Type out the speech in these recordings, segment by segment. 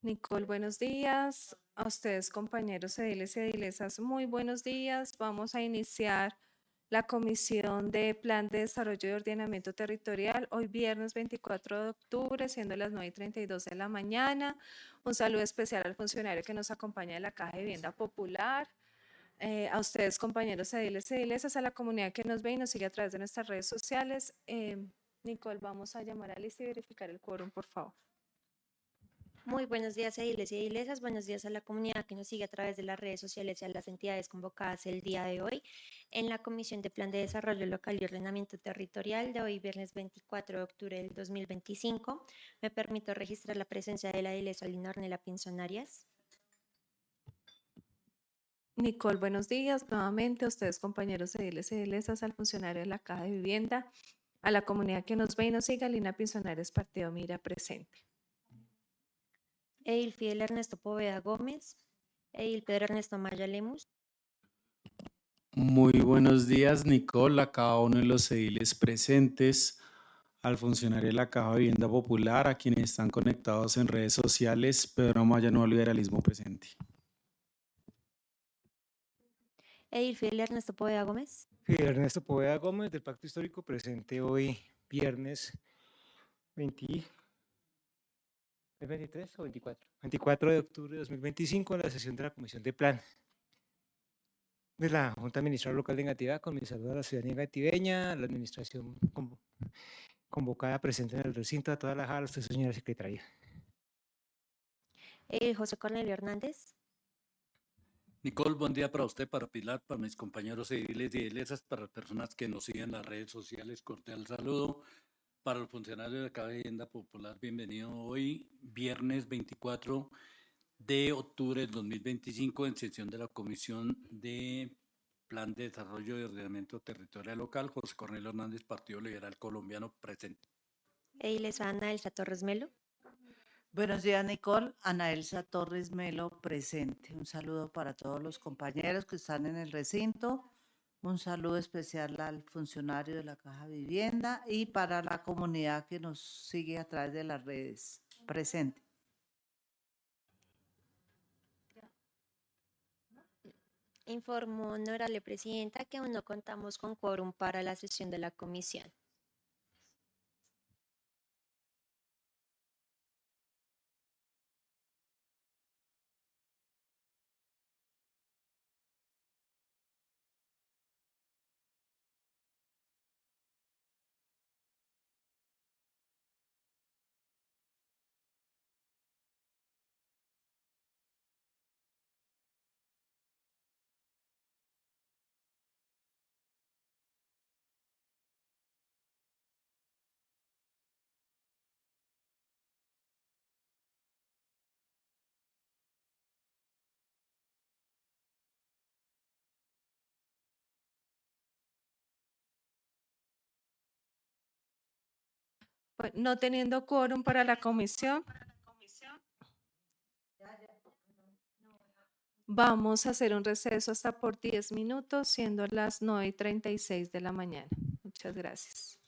Nicole, buenos días. A ustedes, compañeros ediles y edilesas, muy buenos días. Vamos a iniciar la Comisión de Plan de Desarrollo y Ordenamiento Territorial hoy viernes 24 de octubre, siendo las 9:32 de la mañana. Un saludo especial al funcionario que nos acompaña de la Caja de Vivienda Popular. A ustedes, compañeros ediles y edilesas, a la comunidad que nos ve y nos sigue a través de nuestras redes sociales. Nicole, vamos a llamar a lista y verificar el quórum, por favor. Muy buenos días, ediles y edilesas. Buenos días a la comunidad que nos sigue a través de las redes sociales y a las entidades convocadas el día de hoy en la Comisión de Plan de Desarrollo Local y Ordenamiento Territorial de hoy, viernes 24 de octubre del 2025. Me permito registrar la presencia de la edilesa Lina Ornella Pinzón Arias. Nicole, buenos días. Nuevamente a ustedes, compañeros ediles y edilesas, al funcionario de la Caja de Vivienda, a la comunidad que nos ve y nos sigue, Lina Pinzonares, Partido Mira, presente. Edil Fidel Ernesto Poveda Gómez. Edil Pedro Ernesto Maya Lemus. Muy buenos días, Nicole, a cada uno de los ediles presentes, al funcionario de la Caja de Vivienda Popular, a quienes están conectados en redes sociales, Pedro Amaya, Nuevo Liberalismo presente. Edil Fidel Ernesto Poveda Gómez. Fidel Ernesto Poveda Gómez del Pacto Histórico presente hoy viernes 20, ¿es 23 o 24? 24 de octubre de 2025 en la sesión de la Comisión de Plan de la Junta Administradora Local de Engativá, con mi saludo a la ciudadanía engativeña, a la administración convocada presente en el recinto, a toda la JAL, a usted, señora secretaria. Edil José Cornelio Hernández. Nicole, buen día para usted, para Pilar, para mis compañeros ediles y edilesas, para las personas que nos siguen en las redes sociales, cordial saludo. Para el funcionario de la Caja de Vivienda Popular, bienvenido hoy, viernes 24 de octubre del 2025, en sesión de la Comisión de Plan de Desarrollo y Ordenamiento Territorial Local, José Cornelio Hernández, Partido Liberal Colombiano, presente. Edilesa Ana Elsa Torres Melo. Buenos días, Nicole. Ana Elsa Torres Melo, presente. Un saludo para todos los compañeros que están en el recinto. Un saludo especial al funcionario de la Caja Vivienda y para la comunidad que nos sigue a través de las redes. Presente. Informo, honorable presidenta, que aún no contamos con quórum para la sesión de la comisión. Pues, no teniendo quórum para la comisión, vamos a hacer un receso hasta por 10 minutos, siendo las 9:36 de la mañana. Muchas gracias.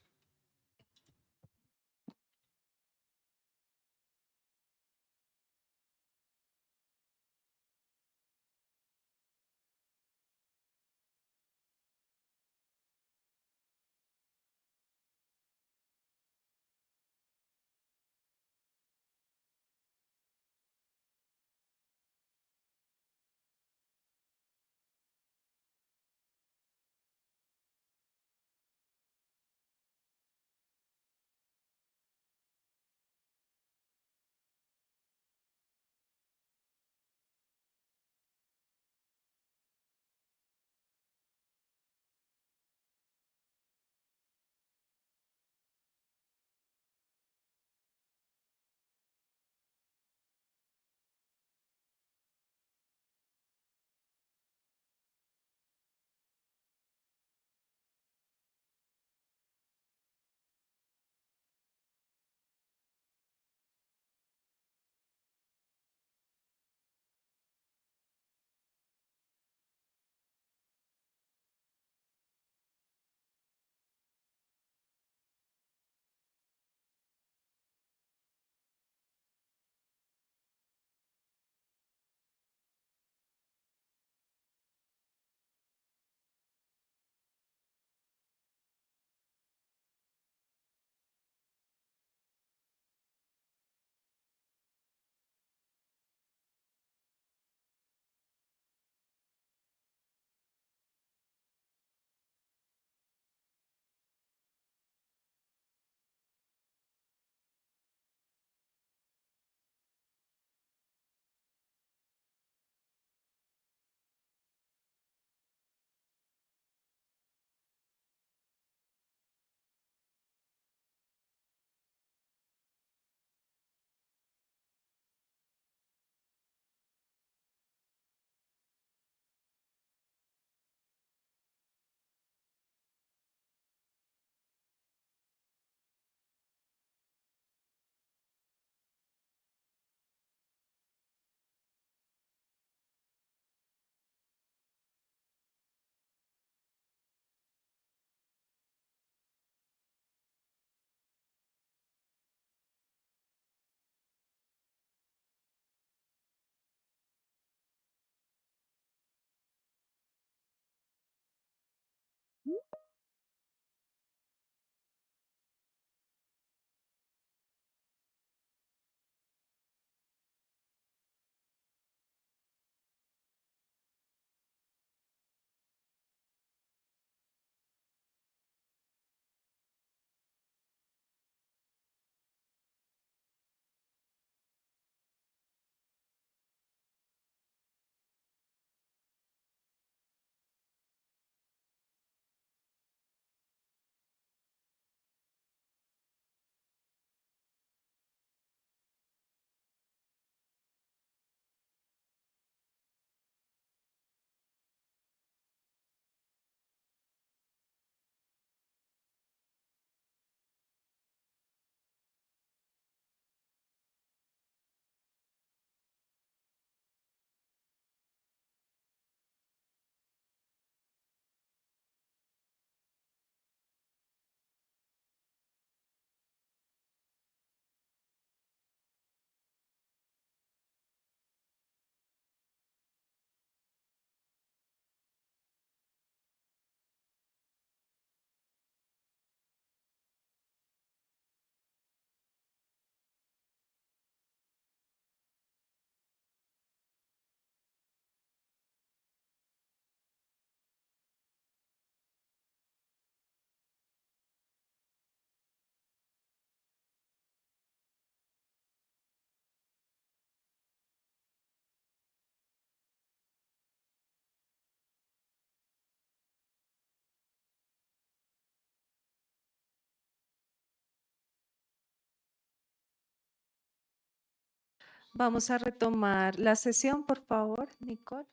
Vamos a retomar la sesión, por favor, Nicole.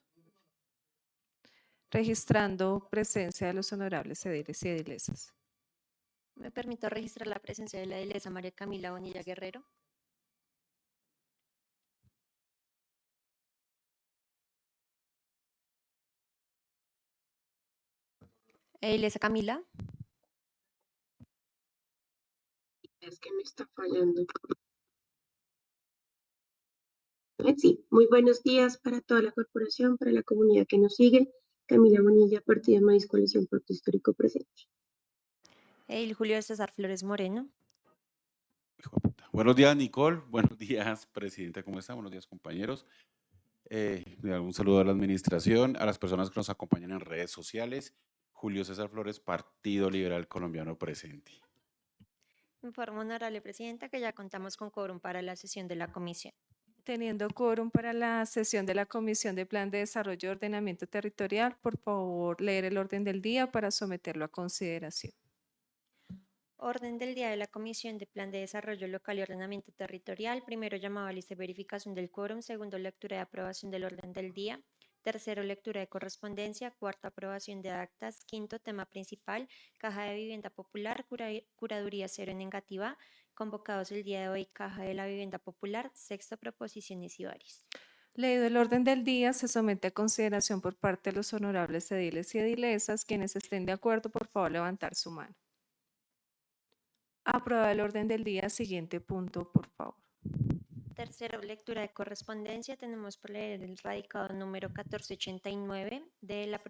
Registrando presencia de los honorables ediles y edilesas. Me permito registrar la presencia de la edilesa María Camila Bonilla Guerrero. Edilesa Camila. Es que me está fallando. Sí, muy buenos días para toda la corporación, para la comunidad que nos sigue. Camila Bonilla, Partido Maíz, Coalición Pacto Histórico presente. Edil Julio César Flores Moreno. Hijo de puta. Buenos días, Nicole. Buenos días, presidenta. ¿Cómo está? Buenos días, compañeros. Un saludo a la administración, a las personas que nos acompañan en redes sociales. Julio César Flores, Partido Liberal Colombiano presente. Informo, honorable presidenta, que ya contamos con quórum para la sesión de la comisión. Teniendo quórum para la sesión de la Comisión de Plan de Desarrollo y Ordenamiento Territorial, por favor, leer el orden del día para someterlo a consideración. Orden del día de la Comisión de Plan de Desarrollo Local y Ordenamiento Territorial. Primero, llamado a lista de verificación del quórum. Segundo, lectura de aprobación del orden del día. Tercero, lectura de correspondencia. Cuarto, aprobación de actas. Quinto, tema principal, Caja de Vivienda Popular, Curaduría Cero en negativa. Convocados el día de hoy, Caja de la Vivienda Popular. Sexto, proposiciones y varios. Leído el orden del día, se somete a consideración por parte de los honorables ediles y edilesas. Quienes estén de acuerdo, por favor, levantar su mano. Aprobado el orden del día. Siguiente punto, por favor. Tercero, lectura de correspondencia. Tenemos por leer el radicado número 1489 de la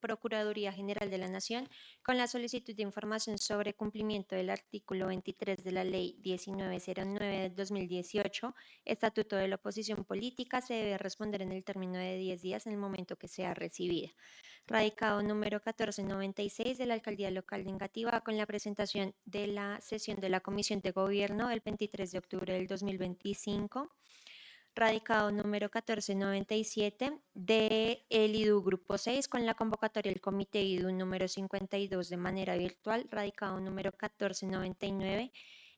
Procuraduría General de la Nación con la solicitud de información sobre cumplimiento del artículo 23 de la Ley 1909 del 2018, Estatuto de la Oposición Política. Se debe responder en el término de 10 días en el momento que sea recibida. Radicado número 1496 de la Alcaldía Local de Engativá con la presentación de la sesión de la Comisión de Gobierno el 23 de octubre del 2025. Radicado número 1497 de el IDU Grupo 6 con la convocatoria del Comité IDU número 52 de manera virtual. Radicado número 1499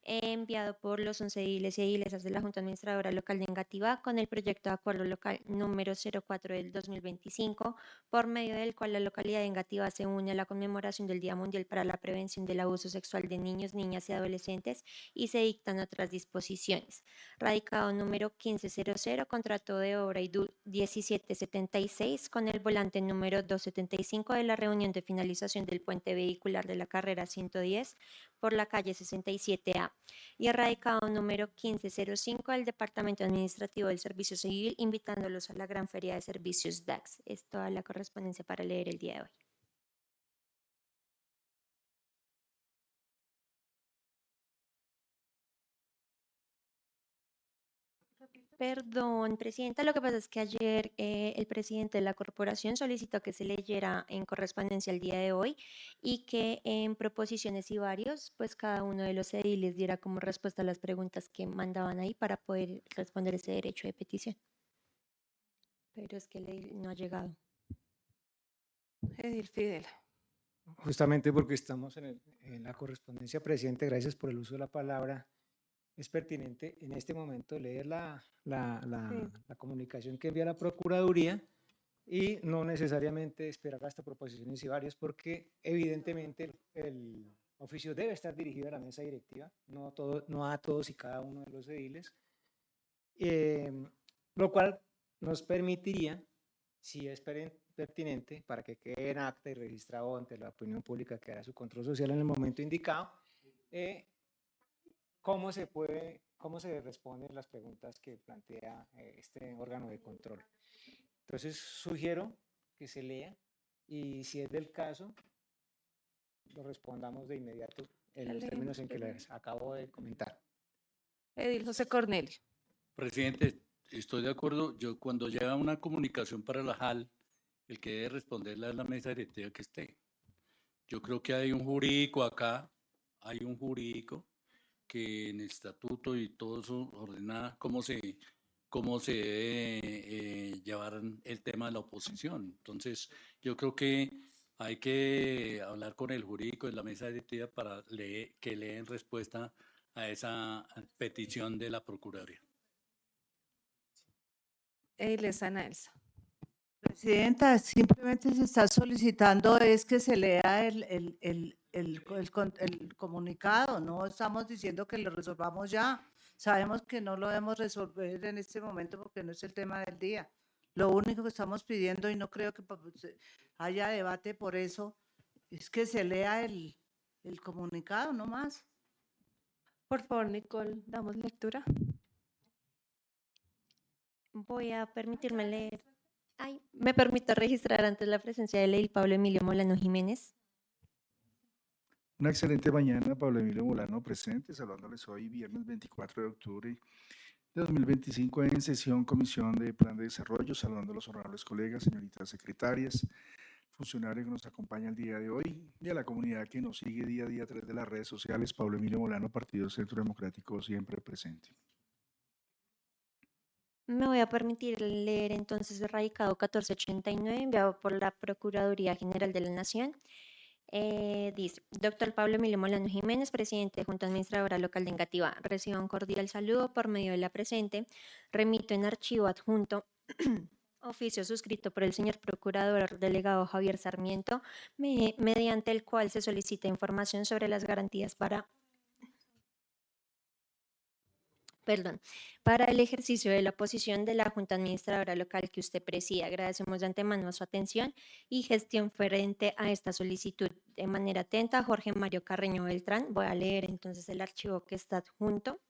enviado por los 11 ediles y edilesas de la Junta Administradora Local de Engativá con el proyecto de acuerdo local número 04 del 2025, por medio del cual la localidad de Engativá se une a la conmemoración del Día Mundial para la Prevención del Abuso Sexual de Niños, Niñas y Adolescentes, y se dictan otras disposiciones. Radicado número 1500, contrato de obra IDU 1776 con el volante número 275 de la reunión de finalización del puente vehicular de la carrera 110 por la calle 67A. Y el radicado número 1505 del Departamento Administrativo del Servicio Civil, invitándolos a la Gran Feria de Servicios DAX. Es toda la correspondencia para leer el día de hoy. Perdón, presidenta, lo que pasa es que ayer el presidente de la corporación solicitó que se leyera en correspondencia el día de hoy y que en proposiciones y varios, pues cada uno de los ediles diera como respuesta a las preguntas que mandaban ahí para poder responder ese derecho de petición. Pero es que el edil no ha llegado. Edil Fidel. Justamente porque estamos en la correspondencia, presidente, gracias por el uso de la palabra. Es pertinente en este momento leer la comunicación que envía la Procuraduría y no necesariamente esperar hasta proposiciones y varios, porque evidentemente el oficio debe estar dirigido a la mesa directiva, no a todos y cada uno de los ediles, lo cual nos permitiría, si es pertinente, para que quede en acta y registrado ante la opinión pública que hará su control social en el momento indicado, cómo se responden las preguntas que plantea este órgano de control. Entonces, sugiero que se lea y, si es del caso, lo respondamos de inmediato en los términos en que les acabo de comentar. Edil José Cornelio. Presidente, estoy de acuerdo. Yo cuando llega una comunicación para la JAL, el que debe responderla es la mesa directiva que esté. Yo creo que hay un jurídico acá, que en el estatuto y todo eso ordena cómo se debe llevar el tema de la oposición. Entonces, yo creo que hay que hablar con el jurídico de la mesa directiva para que leen respuesta a esa petición de la Procuraduría. Edilesa Ana Elsa. Presidenta, simplemente se está solicitando es que se lea el comunicado, no estamos diciendo que lo resolvamos ya. Sabemos que no lo debemos resolver en este momento porque no es el tema del día. Lo único que estamos pidiendo, y no creo que haya debate por eso, es que se lea el comunicado, no más. Por favor, Nicole, damos lectura. Voy a permitirme leer. Ay, me permito registrar antes la presencia de Ley Pablo Emilio Molano Jiménez. Una excelente mañana, Pablo Emilio Molano presente, saludándoles hoy, viernes 24 de octubre de 2025, en sesión Comisión de Plan de Desarrollo, saludando a los honorables colegas, señoritas secretarias, funcionarios que nos acompañan el día de hoy y a la comunidad que nos sigue día a día a través de las redes sociales. Pablo Emilio Molano, Partido Centro Democrático, siempre presente. Me voy a permitir leer entonces el radicado 1489 enviado por la Procuraduría General de la Nación. Dice, doctor Pablo Emilio Molano Jiménez, presidente de Junta Administradora Local de Engativá, reciba un cordial saludo por medio de la presente. Remito en archivo adjunto oficio suscrito por el señor Procurador Delegado Javier Sarmiento, mediante el cual se solicita información sobre las garantías para el ejercicio de la posición de la Junta Administradora Local que usted presida. Agradecemos de antemano su atención y gestión frente a esta solicitud. De manera atenta, Jorge Mario Carreño Beltrán. Voy a leer entonces el archivo que está adjunto.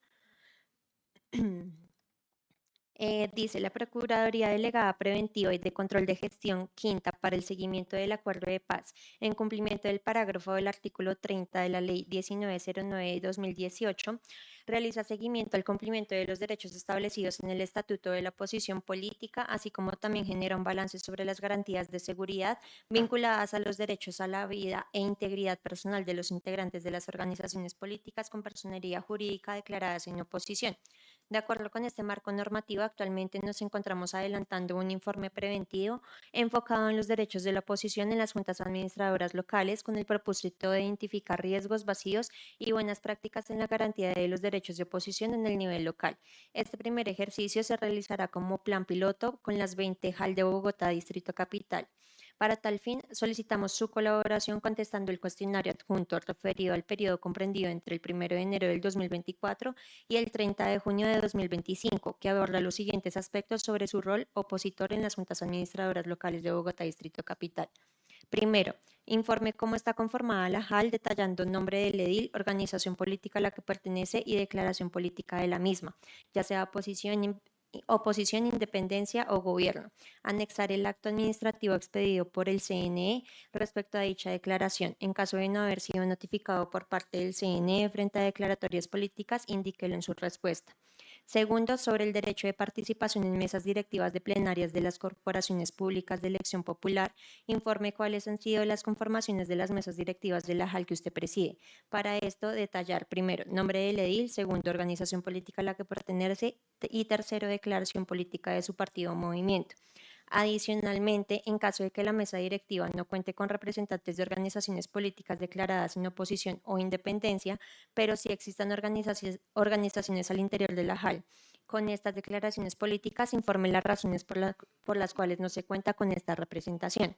Dice la Procuraduría Delegada Preventiva y de Control de Gestión Quinta para el seguimiento del Acuerdo de Paz, en cumplimiento del parágrafo del artículo 30 de la Ley 1909 de 2018, realiza seguimiento al cumplimiento de los derechos establecidos en el Estatuto de la Oposición Política, así como también genera un balance sobre las garantías de seguridad vinculadas a los derechos a la vida e integridad personal de los integrantes de las organizaciones políticas con personería jurídica declaradas en oposición. De acuerdo con este marco normativo, actualmente nos encontramos adelantando un informe preventivo enfocado en los derechos de la oposición en las juntas administradoras locales con el propósito de identificar riesgos, vacíos y buenas prácticas en la garantía de los derechos de oposición en el nivel local. Este primer ejercicio se realizará como plan piloto con las 20 JAL de Bogotá, Distrito Capital. Para tal fin, solicitamos su colaboración contestando el cuestionario adjunto referido al periodo comprendido entre el 1 de enero del 2024 y el 30 de junio de 2025, que aborda los siguientes aspectos sobre su rol opositor en las juntas administradoras locales de Bogotá, Distrito Capital. Primero, informe cómo está conformada la JAL, detallando nombre del edil, organización política a la que pertenece y declaración política de la misma, ya sea oposición, independencia o gobierno. Anexar el acto administrativo expedido por el CNE respecto a dicha declaración. En caso de no haber sido notificado por parte del CNE frente a declaratorias políticas, indíquelo en su respuesta. Segundo, sobre el derecho de participación en mesas directivas de plenarias de las corporaciones públicas de elección popular, informe cuáles han sido las conformaciones de las mesas directivas de la JAL que usted preside. Para esto, detallar primero, nombre del edil, segundo, organización política a la que pertenece y tercero, declaración política de su partido o movimiento. Adicionalmente, en caso de que la mesa directiva no cuente con representantes de organizaciones políticas declaradas en oposición o independencia, pero sí existan organizaciones al interior de la JAL, con estas declaraciones políticas informe las razones por las cuales no se cuenta con esta representación.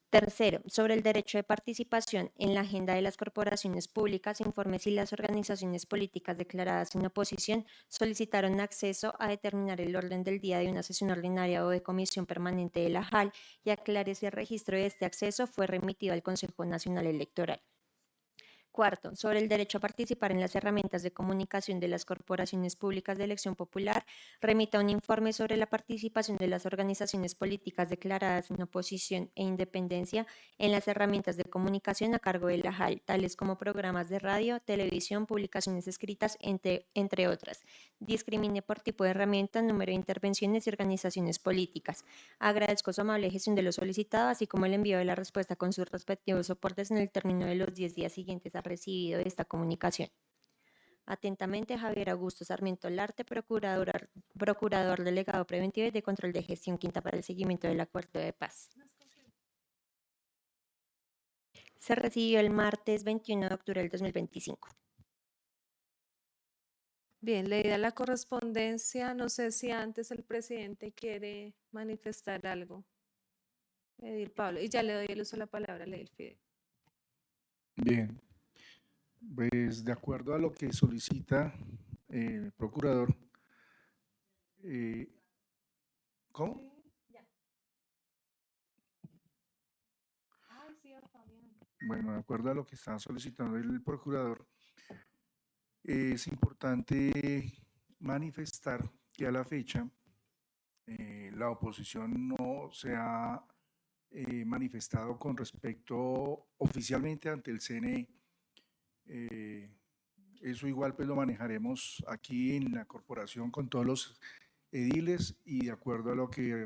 Tercero, sobre el derecho de participación en la agenda de las corporaciones públicas, informe si las organizaciones políticas declaradas en oposición solicitaron acceso a determinar el orden del día de una sesión ordinaria o de comisión permanente de la JAL y aclare si el registro de este acceso fue remitido al Consejo Nacional Electoral. Cuarto, sobre el derecho a participar en las herramientas de comunicación de las corporaciones públicas de elección popular, remita un informe sobre la participación de las organizaciones políticas declaradas en oposición e independencia en las herramientas de comunicación a cargo de la JAL, tales como programas de radio, televisión, publicaciones escritas, entre otras. Discrimine por tipo de herramienta, número de intervenciones y organizaciones políticas. Agradezco su amable gestión de lo solicitado, así como el envío de la respuesta con sus respectivos soportes en el término de los 10 días siguientes a recibido esta comunicación. Atentamente, Javier Augusto Sarmiento Larte, procurador delegado preventivo y de control de gestión quinta para el seguimiento del Acuerdo de Paz. Se recibió el martes 21 de octubre del 2025. Bien, leída la correspondencia, no sé si antes el presidente quiere manifestar algo. Edil Pablo, y ya le doy el uso de la palabra a Edil Fidel. Bien, pues de acuerdo a lo que solicita el procurador, ¿cómo? Bueno, de acuerdo a lo que está solicitando el procurador, es importante manifestar que a la fecha la oposición no se ha manifestado con respecto oficialmente ante el CNE. Eso igual pues lo manejaremos aquí en la corporación con todos los ediles y de acuerdo a lo que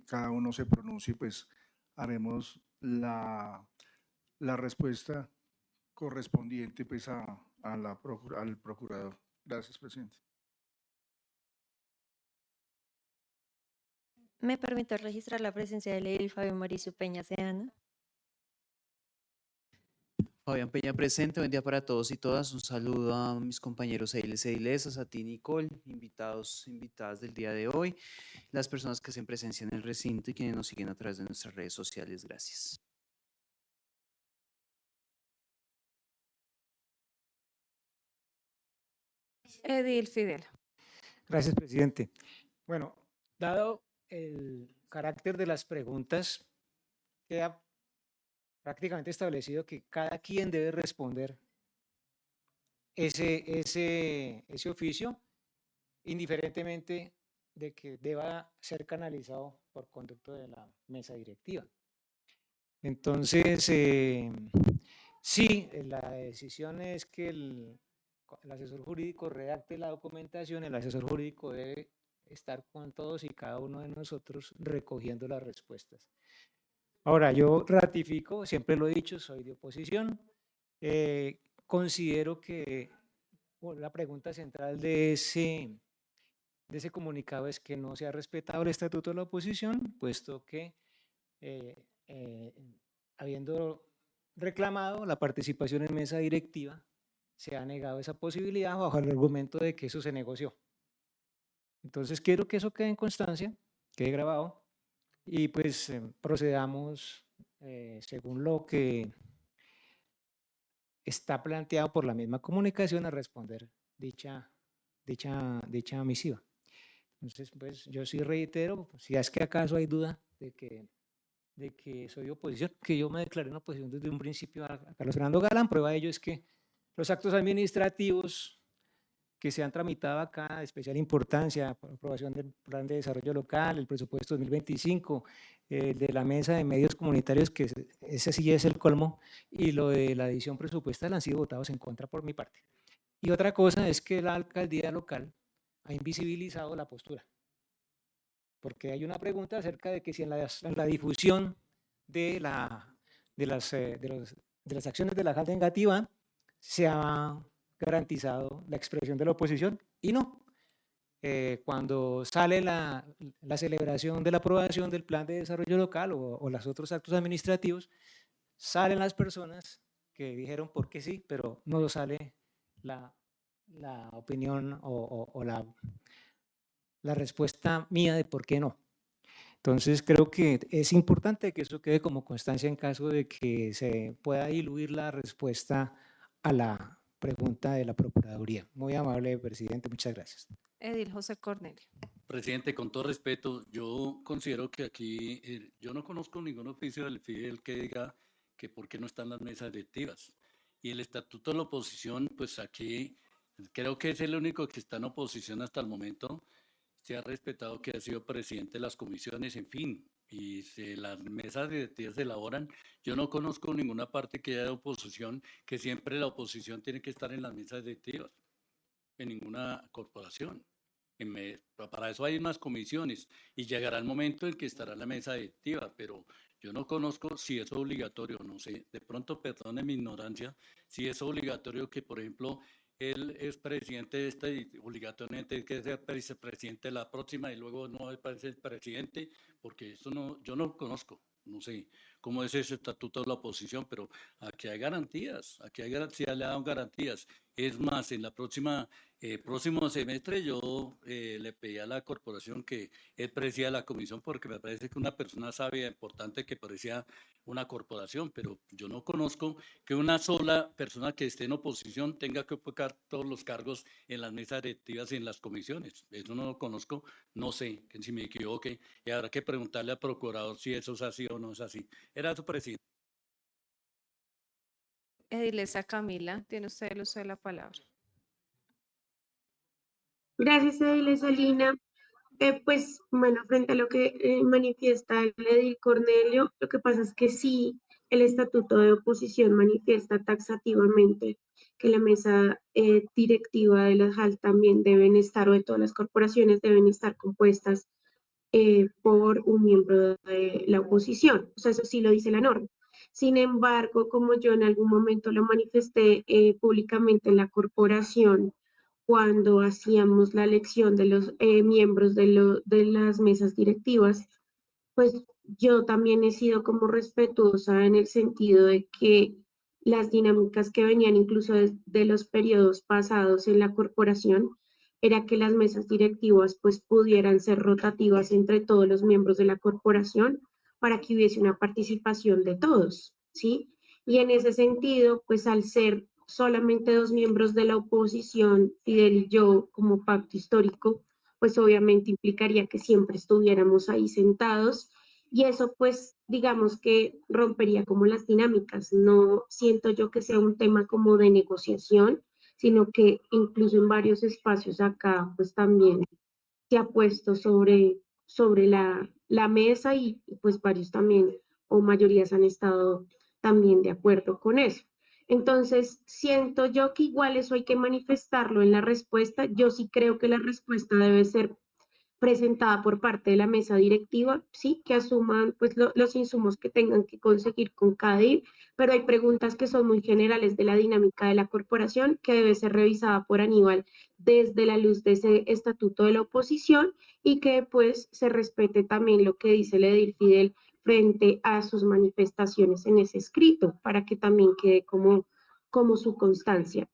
cada uno se pronuncie, pues haremos la respuesta correspondiente pues al procurador. Gracias, presidente. ¿Me permite registrar la presencia del edil Fabio Mauricio Peña Seana? Fabián Peña presente, buen día para todos y todas. Un saludo a mis compañeros ediles e edilesas, a ti Nicole, invitados, invitadas del día de hoy, las personas que hacen presencia en el recinto y quienes nos siguen a través de nuestras redes sociales. Gracias. Edil Fidel. Gracias, presidente. Bueno, dado el carácter de las preguntas, queda prácticamente establecido que cada quien debe responder ese oficio, indiferentemente de que deba ser canalizado por conducto de la mesa directiva. Entonces, sí, la decisión es que el asesor jurídico redacte la documentación, el asesor jurídico debe estar con todos y cada uno de nosotros recogiendo las respuestas. Ahora, yo ratifico, siempre lo he dicho, soy de oposición. Considero que la pregunta central de ese comunicado es que no se ha respetado el estatuto de la oposición, puesto que habiendo reclamado la participación en mesa directiva, se ha negado esa posibilidad bajo el argumento de que eso se negoció. Entonces quiero que eso quede en constancia, quede grabado, y pues procedamos según lo que está planteado por la misma comunicación a responder dicha misiva. Entonces, pues yo sí reitero, si es que acaso hay duda de que soy de oposición, que yo me declaré en oposición desde un principio a Carlos Fernando Galán. Prueba de ello es que los actos administrativos que se han tramitado acá de especial importancia, por aprobación del Plan de Desarrollo Local, el presupuesto 2025, de la Mesa de Medios Comunitarios, que ese sí es el colmo, y lo de la edición presupuestal han sido votados en contra por mi parte. Y otra cosa es que la alcaldía local ha invisibilizado la postura, porque hay una pregunta acerca de que si en la difusión de las acciones de la alcaldía negativa se ha garantizado la expresión de la oposición, y no. Cuando sale la celebración de la aprobación del Plan de Desarrollo Local o los otros actos administrativos, salen las personas que dijeron por qué sí, pero no sale la opinión o la respuesta mía de por qué no. Entonces creo que es importante que eso quede como constancia en caso de que se pueda diluir la respuesta a la pregunta de la Procuraduría. Muy amable, presidente, muchas gracias. Edil José Cornelio. Presidente, con todo respeto, yo considero que aquí, yo no conozco ningún oficio del FIDEL que diga que por qué no están las mesas directivas. Y el estatuto de la oposición, pues aquí creo que es el único que está en oposición hasta el momento. Se ha respetado que ha sido presidente de las comisiones, en fin, y las mesas directivas se elaboran. Yo no conozco ninguna parte que haya de oposición, que siempre la oposición tiene que estar en las mesas directivas, en ninguna corporación. Para eso hay unas comisiones y llegará el momento en que estará la mesa directiva, pero yo no conozco si es obligatorio, no sé, de pronto, perdone mi ignorancia, si es obligatorio que, por ejemplo, él es presidente de esta y obligatoriamente hay que ser vicepresidente de la próxima y luego no aparece el presidente, porque eso no, yo no conozco, no sé cómo es ese estatuto de la oposición, pero aquí hay garantías, se le dan garantías. Es más, en la próxima Próximo semestre yo le pedí a la corporación que él presida la comisión porque me parece que una persona sabia, importante que presida una corporación, pero yo no conozco que una sola persona que esté en oposición tenga que ocupar todos los cargos en las mesas directivas y en las comisiones. Eso no lo conozco, no sé, que si me equivoque, y habrá que preguntarle al procurador si eso es así o no es así. Era su presidente. Edilesa Camila, tiene usted el uso de la palabra. Gracias, Edilesa Lina. Pues bueno, frente a lo que manifiesta el edil Cornelio, lo que pasa es que sí, el estatuto de oposición manifiesta taxativamente que la mesa directiva de la JAL también deben estar, o de todas las corporaciones deben estar compuestas por un miembro de la oposición. O sea, eso sí lo dice la norma. Sin embargo, como yo en algún momento lo manifesté públicamente en la corporación, cuando hacíamos la elección de los miembros de las mesas directivas, pues yo también he sido como respetuosa en el sentido de que las dinámicas que venían incluso de los periodos pasados en la corporación era que las mesas directivas pues pudieran ser rotativas entre todos los miembros de la corporación para que hubiese una participación de todos, ¿sí? Y en ese sentido, pues al ser solamente dos miembros de la oposición, Fidel y yo como pacto histórico, pues obviamente implicaría que siempre estuviéramos ahí sentados y eso pues digamos que rompería como las dinámicas. No siento yo que sea un tema como de negociación, sino que incluso en varios espacios acá pues también se ha puesto sobre la mesa y pues varios también o mayorías han estado también de acuerdo con eso. Entonces, siento yo que igual eso hay que manifestarlo en la respuesta. Yo sí creo que la respuesta debe ser presentada por parte de la mesa directiva, sí, que asuman pues los insumos que tengan que conseguir con cada DIV, pero hay preguntas que son muy generales de la dinámica de la corporación que debe ser revisada por Aníbal desde la luz de ese estatuto de la oposición y que pues se respete también lo que dice el edil Fidel frente a sus manifestaciones en ese escrito, para que también quede como su constancia.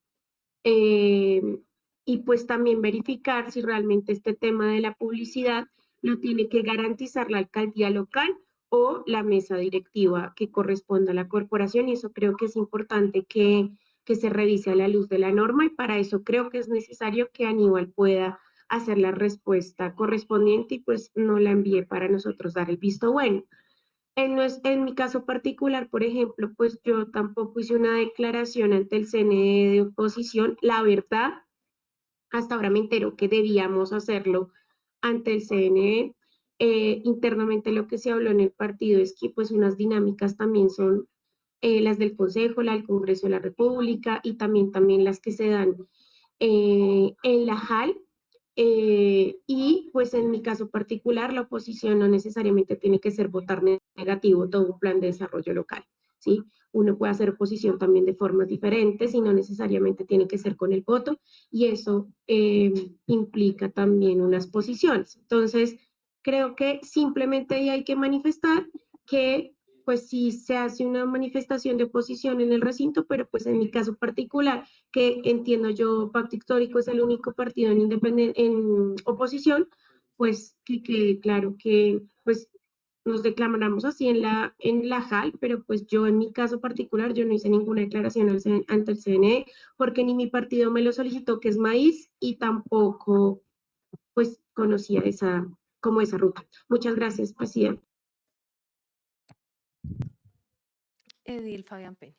Eh, y pues también verificar si realmente este tema de la publicidad lo tiene que garantizar la alcaldía local o la mesa directiva que corresponda a la corporación. Y eso creo que es importante que se revise a la luz de la norma y para eso creo que es necesario que Aníbal pueda hacer la respuesta correspondiente y pues no la envíe para nosotros dar el visto bueno. En mi caso particular, por ejemplo, pues yo tampoco hice una declaración ante el CNE de oposición. La verdad, hasta ahora me entero que debíamos hacerlo ante el CNE. Internamente lo que se habló en el partido es que pues unas dinámicas también son las del Consejo, la del Congreso de la República y también las que se dan en la JAL. Y pues en mi caso particular, la oposición no necesariamente tiene que ser votar negativo todo un plan de desarrollo local, ¿sí? Uno puede hacer oposición también de formas diferentes y no necesariamente tiene que ser con el voto y eso implica también unas posiciones. Entonces, creo que simplemente ahí hay que manifestar que pues sí se hace una manifestación de oposición en el recinto, pero pues en mi caso particular, que entiendo yo, Pacto Histórico es el único partido en oposición, pues que claro que pues nos declaramos así en la JAL, pero pues yo en mi caso particular, yo no hice ninguna declaración ante el CNE, porque ni mi partido me lo solicitó, que es Maíz, y tampoco pues conocía como esa ruta. Muchas gracias, presidente. Edil Fabián Peña.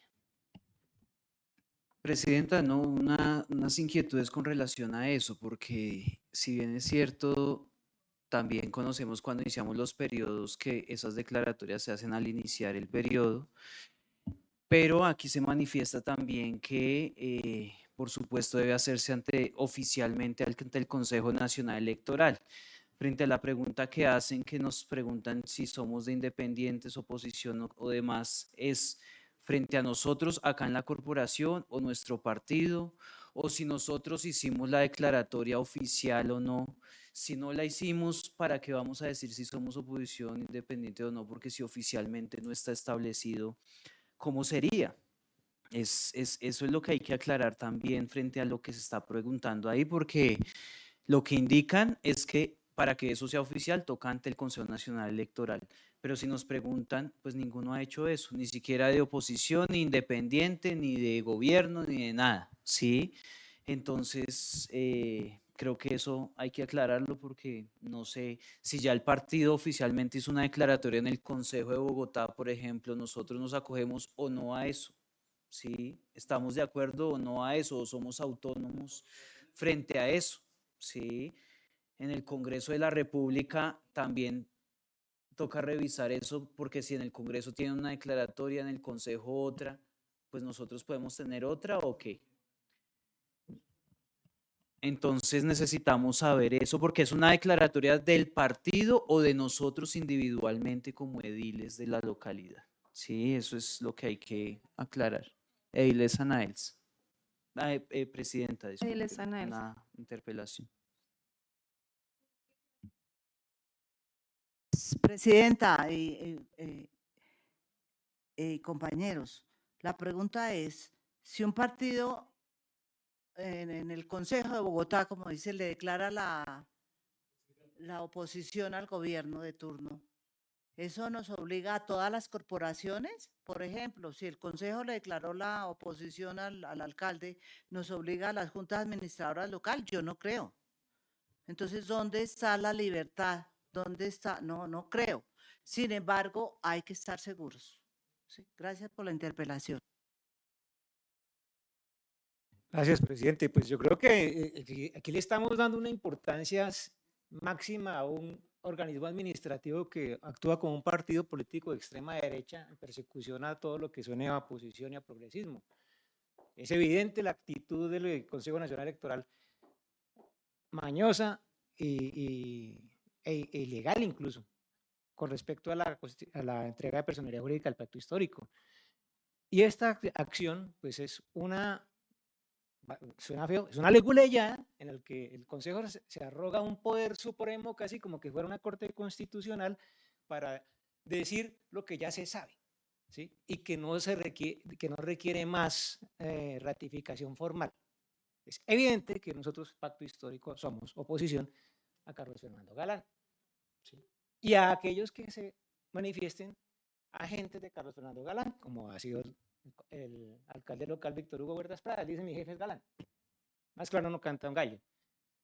Presidenta, no, unas inquietudes con relación a eso, porque si bien es cierto, también conocemos cuando iniciamos los periodos que esas declaratorias se hacen al iniciar el periodo, pero aquí se manifiesta también que, por supuesto, debe hacerse oficialmente ante el Consejo Nacional Electoral. Frente a la pregunta que hacen, que nos preguntan si somos de independientes, oposición o demás, es frente a nosotros acá en la corporación o nuestro partido, o si nosotros hicimos la declaratoria oficial o no. Si no la hicimos, ¿para qué vamos a decir si somos oposición independiente o no? Porque si oficialmente no está establecido, ¿cómo sería? Eso es lo que hay que aclarar también frente a lo que se está preguntando ahí, porque lo que indican es que para que eso sea oficial toca ante el Consejo Nacional Electoral. Pero si nos preguntan, pues ninguno ha hecho eso, ni siquiera de oposición, ni independiente, ni de gobierno, ni de nada, ¿sí? Entonces, creo que eso hay que aclararlo porque no sé si ya el partido oficialmente hizo una declaratoria en el Consejo de Bogotá, por ejemplo, nosotros nos acogemos o no a eso, ¿sí? ¿Estamos de acuerdo o no a eso? ¿O somos autónomos frente a eso? ¿Sí? En el Congreso de la República también toca revisar eso, porque si en el Congreso tiene una declaratoria, en el Consejo otra, pues nosotros podemos tener otra o qué. Entonces necesitamos saber eso, porque es una declaratoria del partido o de nosotros individualmente como ediles de la localidad. Sí, eso es lo que hay que aclarar. Ediles Anaels. Presidenta, Ediles disculpe, Anaels. una interpelación. Presidenta y compañeros, la pregunta es, si un partido en el Consejo de Bogotá, como dice, le declara la oposición al gobierno de turno, ¿eso nos obliga a todas las corporaciones? Por ejemplo, si el Consejo le declaró la oposición al alcalde, ¿nos obliga a las juntas administradoras locales? Yo no creo. Entonces, ¿dónde está la libertad? ¿Dónde está? No creo. Sin embargo, hay que estar seguros. Sí, gracias por la interpelación. Gracias, presidente. Pues yo creo que aquí le estamos dando una importancia máxima a un organismo administrativo que actúa como un partido político de extrema derecha en persecución a todo lo que suene a oposición y a progresismo. Es evidente la actitud del Consejo Nacional Electoral mañosa e ilegal incluso con respecto a la entrega de personalidad jurídica al pacto histórico. Y esta acción pues es suena feo, es una leguleya en la que el Consejo se arroga un poder supremo, casi como que fuera una corte constitucional, para decir lo que ya se sabe, ¿sí? Y que no requiere más ratificación formal. Es evidente que nosotros, Pacto Histórico, somos oposición a Carlos Fernando Galán, ¿sí? Y a aquellos que se manifiesten agentes de Carlos Fernando Galán, como ha sido el alcalde local Víctor Hugo Huertas Prada, dice mi jefe es Galán. Más claro no canta un gallo.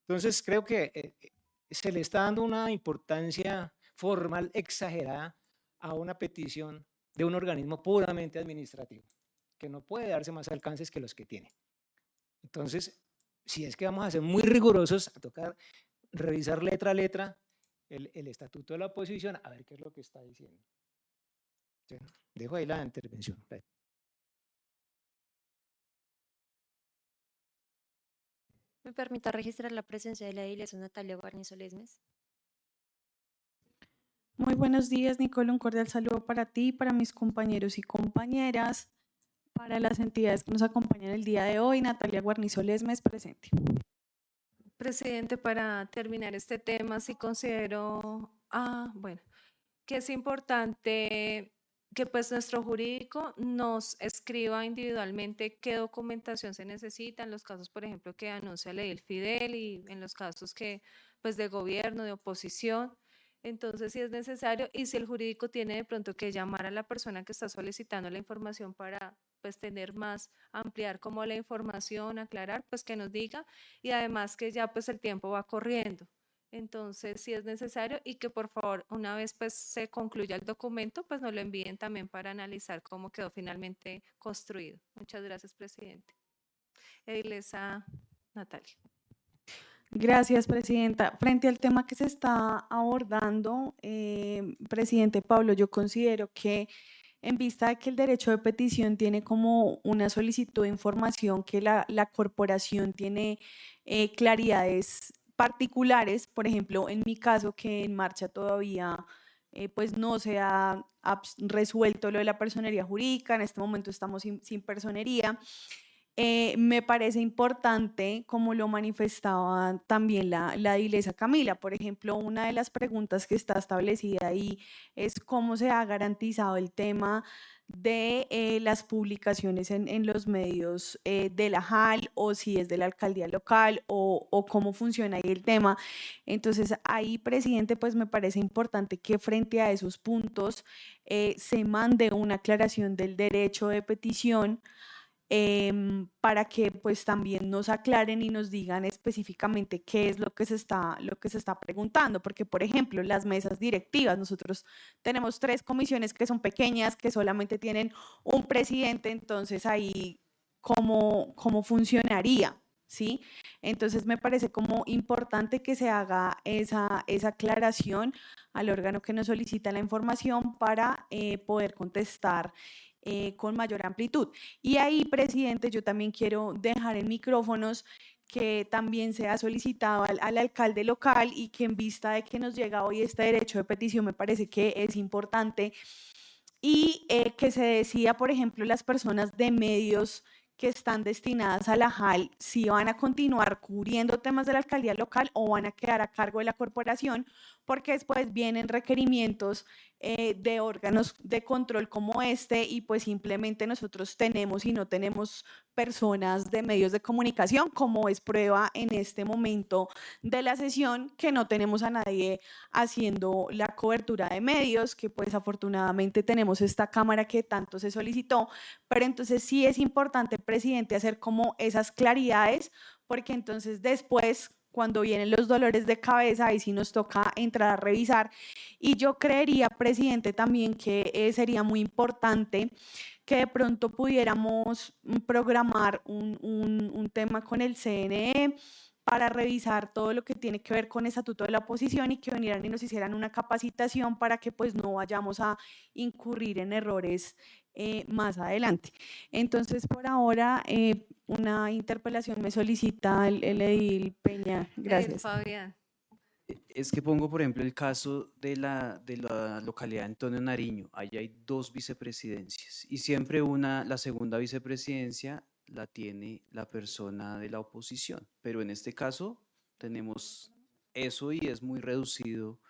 Entonces creo que se le está dando una importancia formal exagerada a una petición de un organismo puramente administrativo, que no puede darse más alcances que los que tiene. Entonces, si es que vamos a ser muy rigurosos, a tocar revisar letra a letra el estatuto de la oposición, a ver qué es lo que está diciendo. Dejo ahí la intervención. ¿Me permite registrar la presencia de la edilesa Natalia Guarnizo Lesmes? Muy buenos días, Nicole. Un cordial saludo para ti, para mis compañeros y compañeras, para las entidades que nos acompañan el día de hoy. Natalia Guarnizo Lesmes, presente. Presidente, para terminar este tema, sí considero, bueno, que es importante que pues nuestro jurídico nos escriba individualmente qué documentación se necesita en los casos, por ejemplo, que anuncia la ley del Fidel y en los casos que pues de gobierno, de oposición. Entonces, si es necesario y si el jurídico tiene de pronto que llamar a la persona que está solicitando la información para pues tener más, ampliar como la información, aclarar, pues que nos diga y además que ya pues el tiempo va corriendo. Entonces, si es necesario y que por favor, una vez pues se concluya el documento, pues nos lo envíen también para analizar cómo quedó finalmente construido. Muchas gracias, presidente. Edilesa Natalia. Gracias, presidenta. Frente al tema que se está abordando, presidente Pablo, yo considero que en vista de que el derecho de petición tiene como una solicitud de información que la corporación tiene claridades particulares, por ejemplo, en mi caso que en marcha todavía pues no se ha resuelto lo de la personería jurídica, en este momento estamos sin personería. me parece importante, como lo manifestaba también la Dilesa Camila. Por ejemplo, una de las preguntas que está establecida ahí es cómo se ha garantizado el tema de las publicaciones en los medios de la JAL, o si es de la alcaldía local, o cómo funciona ahí el tema. Entonces, ahí, presidente, pues me parece importante que frente a esos puntos se mande una aclaración del derecho de petición, para que pues también nos aclaren y nos digan específicamente qué es lo que se está preguntando, porque por ejemplo las mesas directivas, nosotros tenemos 3 comisiones que son pequeñas, que solamente tienen un presidente. Entonces ahí cómo funcionaría, ¿sí? Entonces me parece como importante que se haga esa aclaración al órgano que nos solicita la información para poder contestar con mayor amplitud. Y ahí, presidente, yo también quiero dejar en micrófonos que también se ha solicitado al alcalde local, y que en vista de que nos llega hoy este derecho de petición, me parece que es importante, y que se decida, por ejemplo, las personas de medios que están destinadas a la JAL, si van a continuar cubriendo temas de la alcaldía local o van a quedar a cargo de la corporación, porque después vienen requerimientos de órganos de control como este, y pues simplemente nosotros tenemos y no tenemos personas de medios de comunicación, como es prueba en este momento de la sesión, que no tenemos a nadie haciendo la cobertura de medios, que pues afortunadamente tenemos esta cámara que tanto se solicitó. Pero entonces sí es importante, presidente, hacer como esas claridades, porque entonces después, cuando vienen los dolores de cabeza, ahí sí nos toca entrar a revisar. Y yo creería, presidente, también que sería muy importante que de pronto pudiéramos programar un tema con el CNE para revisar todo lo que tiene que ver con el estatuto de la oposición, y que vinieran y nos hicieran una capacitación para que pues no vayamos a incurrir en errores más adelante. Entonces, por ahora, una interpelación me solicita el edil Peña. Gracias. Fabián. Es que pongo, por ejemplo, el caso de la localidad de Antonio Nariño. Allá hay 2 vicepresidencias y siempre la segunda vicepresidencia la tiene la persona de la oposición. Pero en este caso tenemos eso y es muy reducido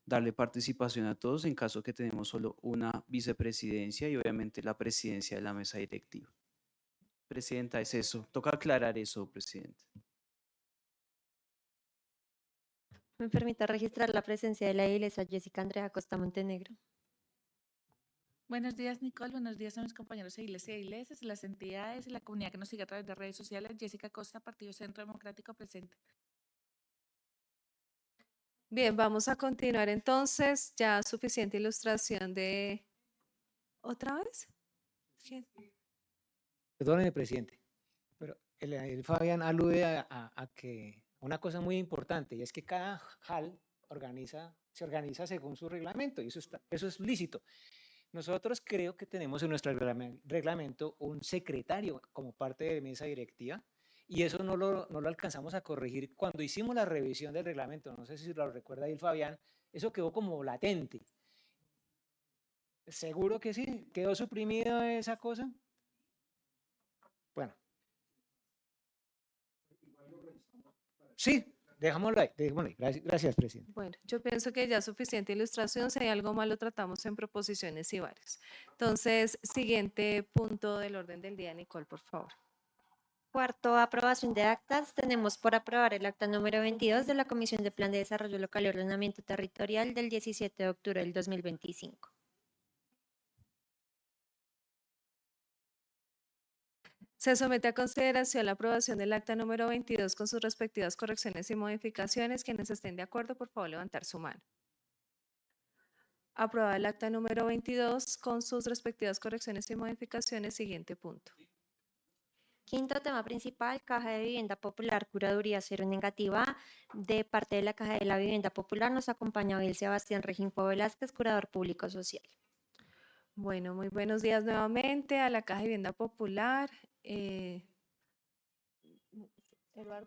darle participación a todos en caso que tenemos solo una vicepresidencia y obviamente la presidencia de la mesa directiva. Presidenta, es eso. Toca aclarar eso, presidente. Me permite registrar la presencia de la iglesia Jessica Andrea Costa Montenegro. Buenos días, Nicole. Buenos días a mis compañeros de Iglesia y Iglesias, las entidades y la comunidad que nos sigue a través de redes sociales. Jessica Costa, Partido Centro Democrático, presente. Bien, vamos a continuar entonces. Ya suficiente ilustración de... ¿Otra vez? ¿Quién? Perdóneme, presidente, pero el Fabián alude a que una cosa muy importante, y es que cada JAL se organiza según su reglamento, y eso es lícito. Nosotros creo que tenemos en nuestro reglamento un secretario como parte de mesa directiva, y eso no lo alcanzamos a corregir cuando hicimos la revisión del reglamento. No sé si lo recuerda ahí el Fabián, eso quedó como latente. ¿Seguro que sí? ¿Quedó suprimida esa cosa? Bueno. Sí, dejámoslo ahí. Gracias, presidente. Bueno, yo pienso que ya suficiente ilustración. Si hay algo más, lo tratamos en proposiciones y varios. Entonces, siguiente punto del orden del día, Nicole, por favor. Cuarto, aprobación de actas. Tenemos por aprobar el acta número 22 de la Comisión de Plan de Desarrollo Local y Ordenamiento Territorial del 17 de octubre del 2025. Se somete a consideración la aprobación del acta número 22 con sus respectivas correcciones y modificaciones. Quienes estén de acuerdo, por favor, levantar su mano. Aprobada el acta número 22 con sus respectivas correcciones y modificaciones. Siguiente punto. Quinto tema principal, Caja de Vivienda Popular, Curaduría Cero Negativa. De parte de la Caja de la Vivienda Popular nos acompaña hoy el Sebastián Reginfo Velázquez, curador público social. Bueno, muy buenos días nuevamente a la Caja de Vivienda Popular.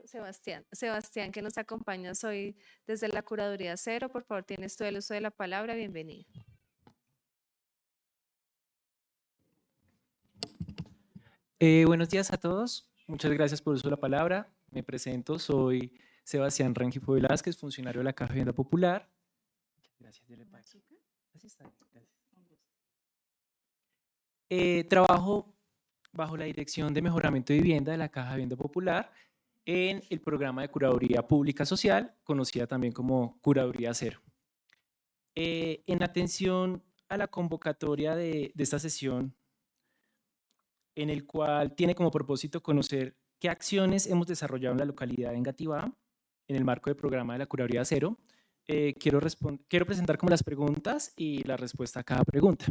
Sebastián, que nos acompañas hoy desde la Curaduría Cero, por favor, tienes todo el uso de la palabra. Bienvenido. Buenos días a todos. Muchas gracias por el uso de la palabra. Me presento, soy Sebastián Rengifo Velázquez, funcionario de la Caja de Vivienda Popular. Gracias, dele paso. Así está, gracias. Trabajo bajo la Dirección de Mejoramiento de Vivienda de la Caja de Vivienda Popular en el programa de Curaduría Pública Social, conocida también como Curaduría Cero. En atención a la convocatoria de esta sesión, en el cual tiene como propósito conocer qué acciones hemos desarrollado en la localidad de Engativá en el marco del programa de la Curaduría Cero, quiero presentar como las preguntas y la respuesta a cada pregunta.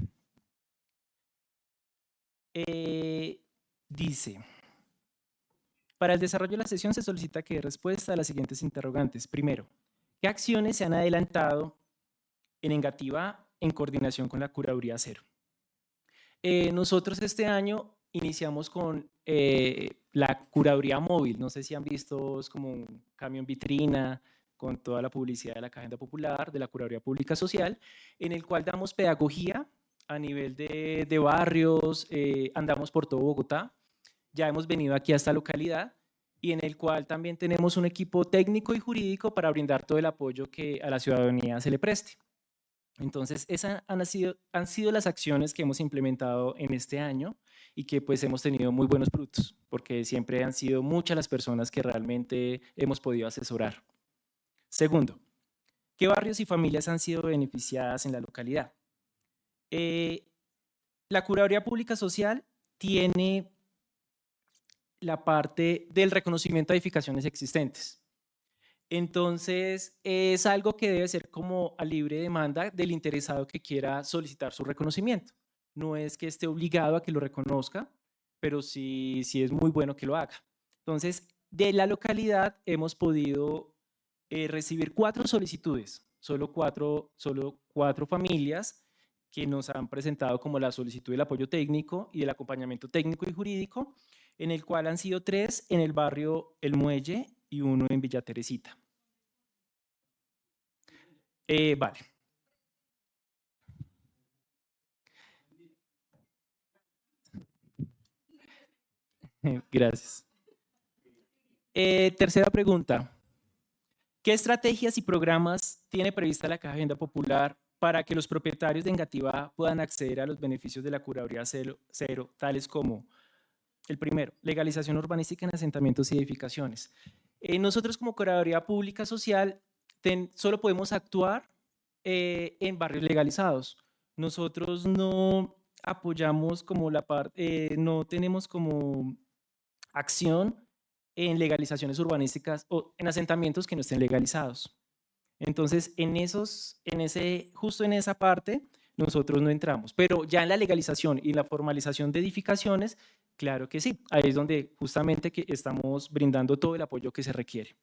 Dice, para el desarrollo de la sesión se solicita que dé respuesta a las siguientes interrogantes. Primero, ¿qué acciones se han adelantado en Engativá en coordinación con la Curaduría Cero? Nosotros este año iniciamos con la curaduría móvil. No sé si han visto, es como un camión vitrina con toda la publicidad de la Caja de Vivienda Popular, de la Curaduría Pública Social, en el cual damos pedagogía a nivel de barrios, andamos por todo Bogotá. Ya hemos venido aquí a esta localidad y en el cual también tenemos un equipo técnico y jurídico para brindar todo el apoyo que a la ciudadanía se le preste. Entonces, esas han sido las acciones que hemos implementado en este año y que pues hemos tenido muy buenos frutos, porque siempre han sido muchas las personas que realmente hemos podido asesorar. Segundo, ¿qué barrios y familias han sido beneficiadas en la localidad? La Curaduría Pública Social tiene la parte del reconocimiento de edificaciones existentes. Entonces, es algo que debe ser como a libre demanda del interesado que quiera solicitar su reconocimiento. No es que esté obligado a que lo reconozca, pero sí es muy bueno que lo haga. Entonces, de la localidad hemos podido recibir 4 solicitudes, solo cuatro familias que nos han presentado como la solicitud del apoyo técnico y del acompañamiento técnico y jurídico, en el cual han sido 3 en el barrio El Muelle y 1 en Villa Teresita. Vale. Gracias. Tercera pregunta. ¿Qué estrategias y programas tiene prevista la Caja de Vivienda Popular para que los propietarios de Engativá puedan acceder a los beneficios de la Curaduría Cero, tales como el primero, legalización urbanística en asentamientos y edificaciones? Nosotros como Curaduría Pública Social solo podemos actuar en barrios legalizados. Nosotros no apoyamos como la parte, no tenemos como acción en legalizaciones urbanísticas o en asentamientos que no estén legalizados. Entonces, justo en esa parte, nosotros no entramos. Pero ya en la legalización y la formalización de edificaciones, claro que sí. Ahí es donde justamente que estamos brindando todo el apoyo que se requiere.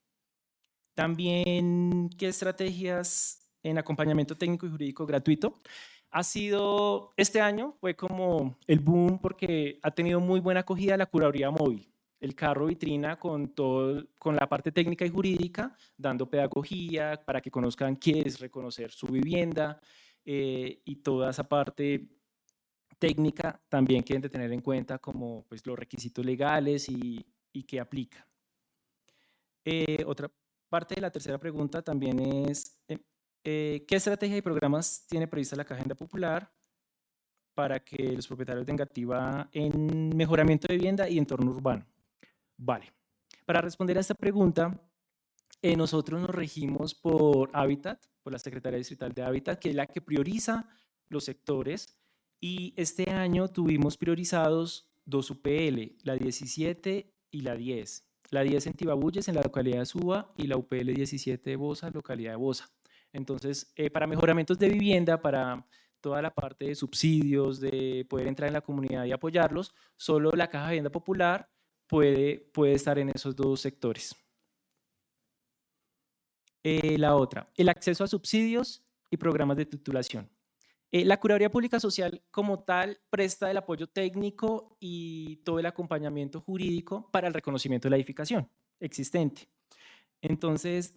También, ¿qué estrategias en acompañamiento técnico y jurídico gratuito? Este año fue como el boom porque ha tenido muy buena acogida la curaduría móvil. El carro vitrina con la parte técnica y jurídica, dando pedagogía para que conozcan qué es reconocer su vivienda y toda esa parte técnica también que deben de tener en cuenta como pues, los requisitos legales y qué aplica. Otra parte de la tercera pregunta también es ¿qué estrategia y programas tiene prevista la Caja de Vivienda Popular para que los propietarios de Engativá en mejoramiento de vivienda y entorno urbano? Vale. Para responder a esta pregunta, nosotros nos regimos por Hábitat, por la Secretaría Distrital de Hábitat, que es la que prioriza los sectores, y este año tuvimos priorizados 2 UPL, la 17 y la 10. La 10 en Tibabuyes, en la localidad de Suba, y la UPL 17 de Bosa, localidad de Bosa. Entonces, para mejoramientos de vivienda, para toda la parte de subsidios, de poder entrar en la comunidad y apoyarlos, solo la Caja de Vivienda Popular puede estar en esos 2 sectores. La otra, el acceso a subsidios y programas de titulación. La Curaduría Pública Social como tal presta el apoyo técnico y todo el acompañamiento jurídico para el reconocimiento de la edificación existente. Entonces,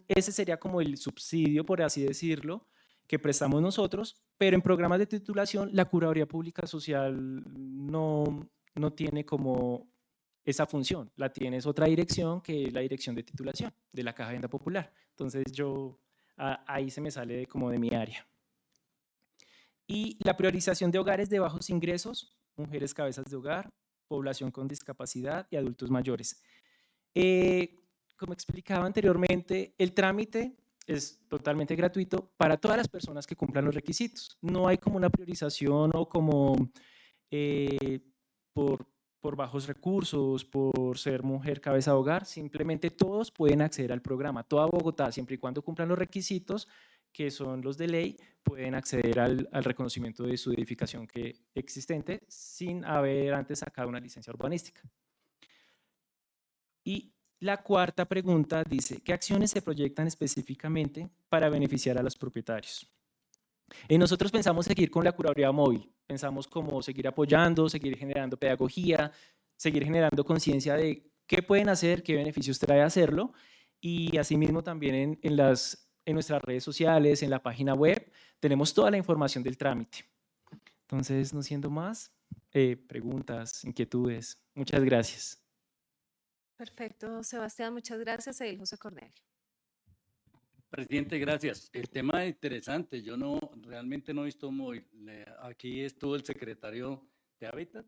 ese sería como el subsidio, por así decirlo, que prestamos nosotros, pero en programas de titulación la Curaduría Pública Social no no tiene como esa función, la tiene es otra dirección que es la dirección de titulación de la Caja de Hacienda Popular. Entonces ahí se me sale como de mi área. Y la priorización de hogares de bajos ingresos, mujeres cabezas de hogar, población con discapacidad y adultos mayores. Como explicaba anteriormente, el trámite es totalmente gratuito para todas las personas que cumplan los requisitos. No hay como una priorización o como por bajos recursos, por ser mujer cabeza de hogar, simplemente todos pueden acceder al programa. Toda Bogotá, siempre y cuando cumplan los requisitos, que son los de ley, pueden acceder al reconocimiento de su edificación existente sin haber antes sacado una licencia urbanística. Y la cuarta pregunta dice, ¿qué acciones se proyectan específicamente para beneficiar a los propietarios? Nosotros pensamos seguir con la curaduría móvil, pensamos como seguir apoyando, seguir generando pedagogía, seguir generando conciencia de qué pueden hacer, qué beneficios trae hacerlo, y asimismo también en nuestras redes sociales, en la página web, tenemos toda la información del trámite. Entonces, no siendo más, preguntas, inquietudes, muchas gracias. Perfecto, Sebastián, muchas gracias. Edil José Cornelio. Presidente, gracias. El tema es interesante. Yo realmente no he visto aquí estuvo el secretario de Hábitat,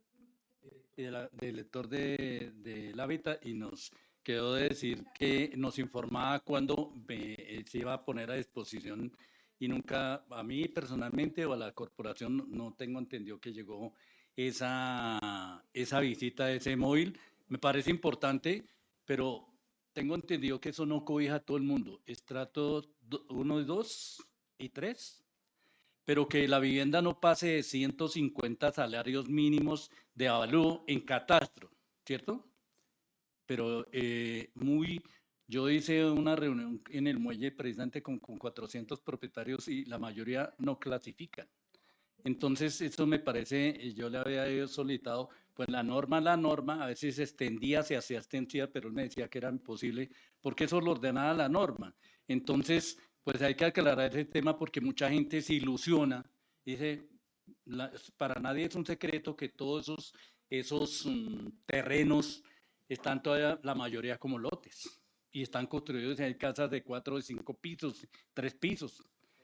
del lector del Hábitat, y nos quedó de decir que nos informaba cuando se iba a poner a disposición, y nunca, a mí personalmente o a la corporación, no tengo entendido que llegó esa visita de ese móvil. Me parece importante, pero tengo entendido que eso no cobija a todo el mundo. Estrato 1, 2 y 3, pero que la vivienda no pase de 150 salarios mínimos de avalúo en catastro, ¿cierto? Pero yo hice una reunión en el muelle precisamente con 400 propietarios y la mayoría no clasifican. Entonces, eso me parece, yo le había solicitado, pues la norma, a veces se extendía, se hacía extensiva, pero él me decía que era imposible, porque eso lo ordenaba la norma. Entonces, pues hay que aclarar ese tema porque mucha gente se ilusiona. Dice, para nadie es un secreto que todos esos terrenos están todavía, la mayoría como lotes, y están construidos, hay casas de 4 o 5 pisos, 3 pisos.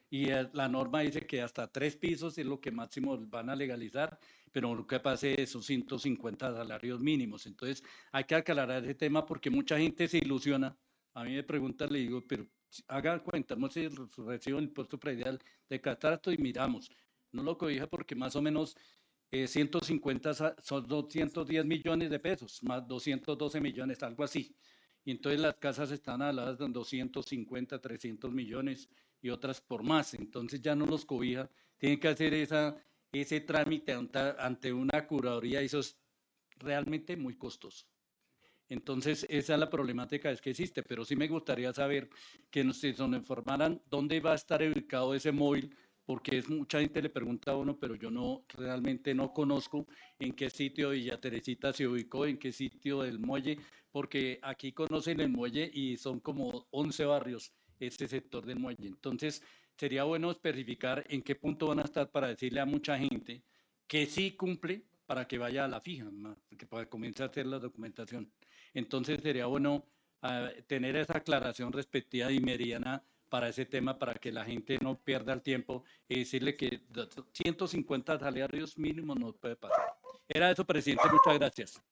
Y la norma dice que hasta 3 pisos es lo que máximo van a legalizar, pero lo que pase es esos 150 salarios mínimos. Entonces hay que aclarar ese tema porque mucha gente se ilusiona. A mí me preguntan, le digo, pero hagan cuenta, recibo el impuesto predial de catastro y miramos. No lo cobija porque más o menos 150 son 210 millones de pesos, más 212 millones, algo así. Y entonces las casas están aladas de 250, 300 millones y otras por más. Entonces ya no los cobija. Tienen que hacer ese trámite ante una curaduría y eso es realmente muy costoso. Entonces esa es la problemática que existe, pero sí me gustaría saber que nos informaran dónde va a estar ubicado ese móvil, porque mucha gente le pregunta a uno, pero yo realmente no conozco en qué sitio de Villa Teresita se ubicó, en qué sitio del muelle, porque aquí conocen el muelle y son como 11 barrios este sector del muelle. Entonces sería bueno especificar en qué punto van a estar para decirle a mucha gente que sí cumple para que vaya a la fija, que para comenzar a hacer la documentación. Entonces sería bueno tener esa aclaración respectiva y meridiana para ese tema, para que la gente no pierda el tiempo y decirle que 150 salarios mínimos no puede pasar. Era eso, presidente. Muchas gracias.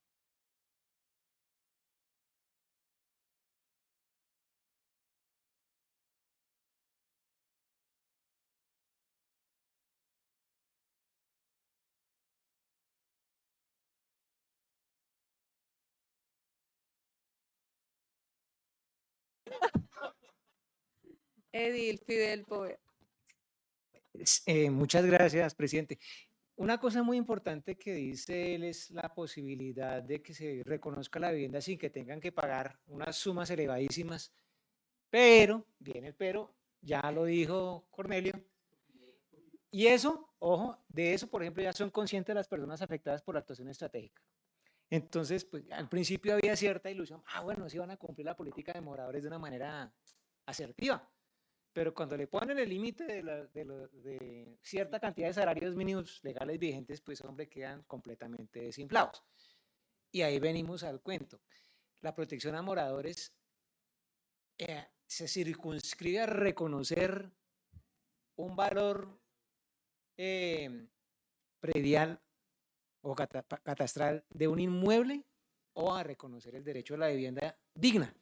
Edil Fidel Poe. Muchas gracias, presidente. Una cosa muy importante que dice él es la posibilidad de que se reconozca la vivienda sin que tengan que pagar unas sumas elevadísimas, pero, viene el pero, ya lo dijo Cornelio, y eso, ojo, de eso, por ejemplo, ya son conscientes las personas afectadas por la actuación estratégica. Entonces, pues al principio había cierta ilusión, bueno, sí van a cumplir la política de moradores de una manera asertiva, pero cuando le ponen el límite de cierta cantidad de salarios mínimos legales vigentes, pues hombre, quedan completamente desinflados. Y ahí venimos al cuento. La protección a moradores se circunscribe a reconocer un valor predial o catastral de un inmueble o a reconocer el derecho a la vivienda digna.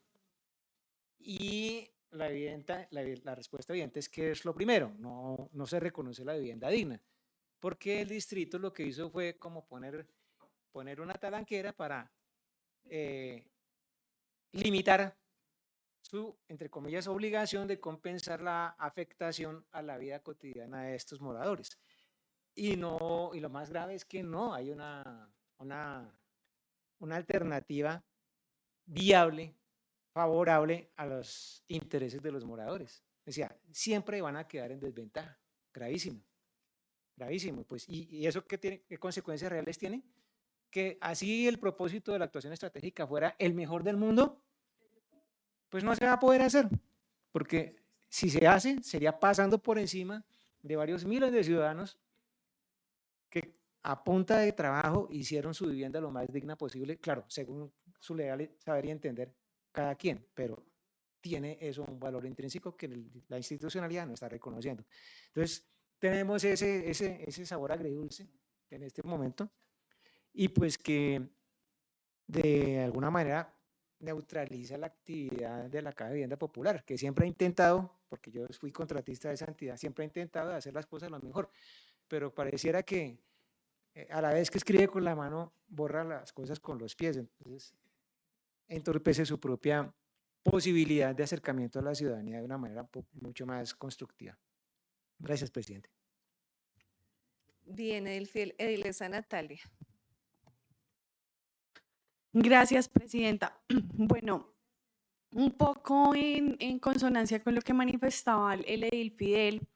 Y la respuesta evidente es que es lo primero, no se reconoce la vivienda digna, porque el distrito lo que hizo fue como poner una talanquera para limitar su, entre comillas, obligación de compensar la afectación a la vida cotidiana de estos moradores. Y lo más grave es que no hay una alternativa viable, favorable a los intereses de los moradores. O sea, siempre van a quedar en desventaja. Gravísimo, gravísimo. Pues, ¿y eso qué consecuencias reales tiene? Que así el propósito de la actuación estratégica fuera el mejor del mundo, pues no se va a poder hacer, porque si se hace, sería pasando por encima de varios miles de ciudadanos que a punta de trabajo hicieron su vivienda lo más digna posible, claro, según su legal saber y entender cada quien, pero tiene eso un valor intrínseco que la institucionalidad no está reconociendo. Entonces, tenemos ese sabor agridulce en este momento, y pues que de alguna manera neutraliza la actividad de la Caja de Vivienda Popular, que siempre ha intentado, porque yo fui contratista de esa entidad, siempre ha intentado hacer las cosas lo mejor, pero pareciera que a la vez que escribe con la mano, borra las cosas con los pies, entonces entorpece su propia posibilidad de acercamiento a la ciudadanía de una manera mucho más constructiva. Gracias, presidente. Bien, Edilesa Natalia. Gracias, presidenta. Bueno, un poco en consonancia con lo que manifestaba el edil Fidel,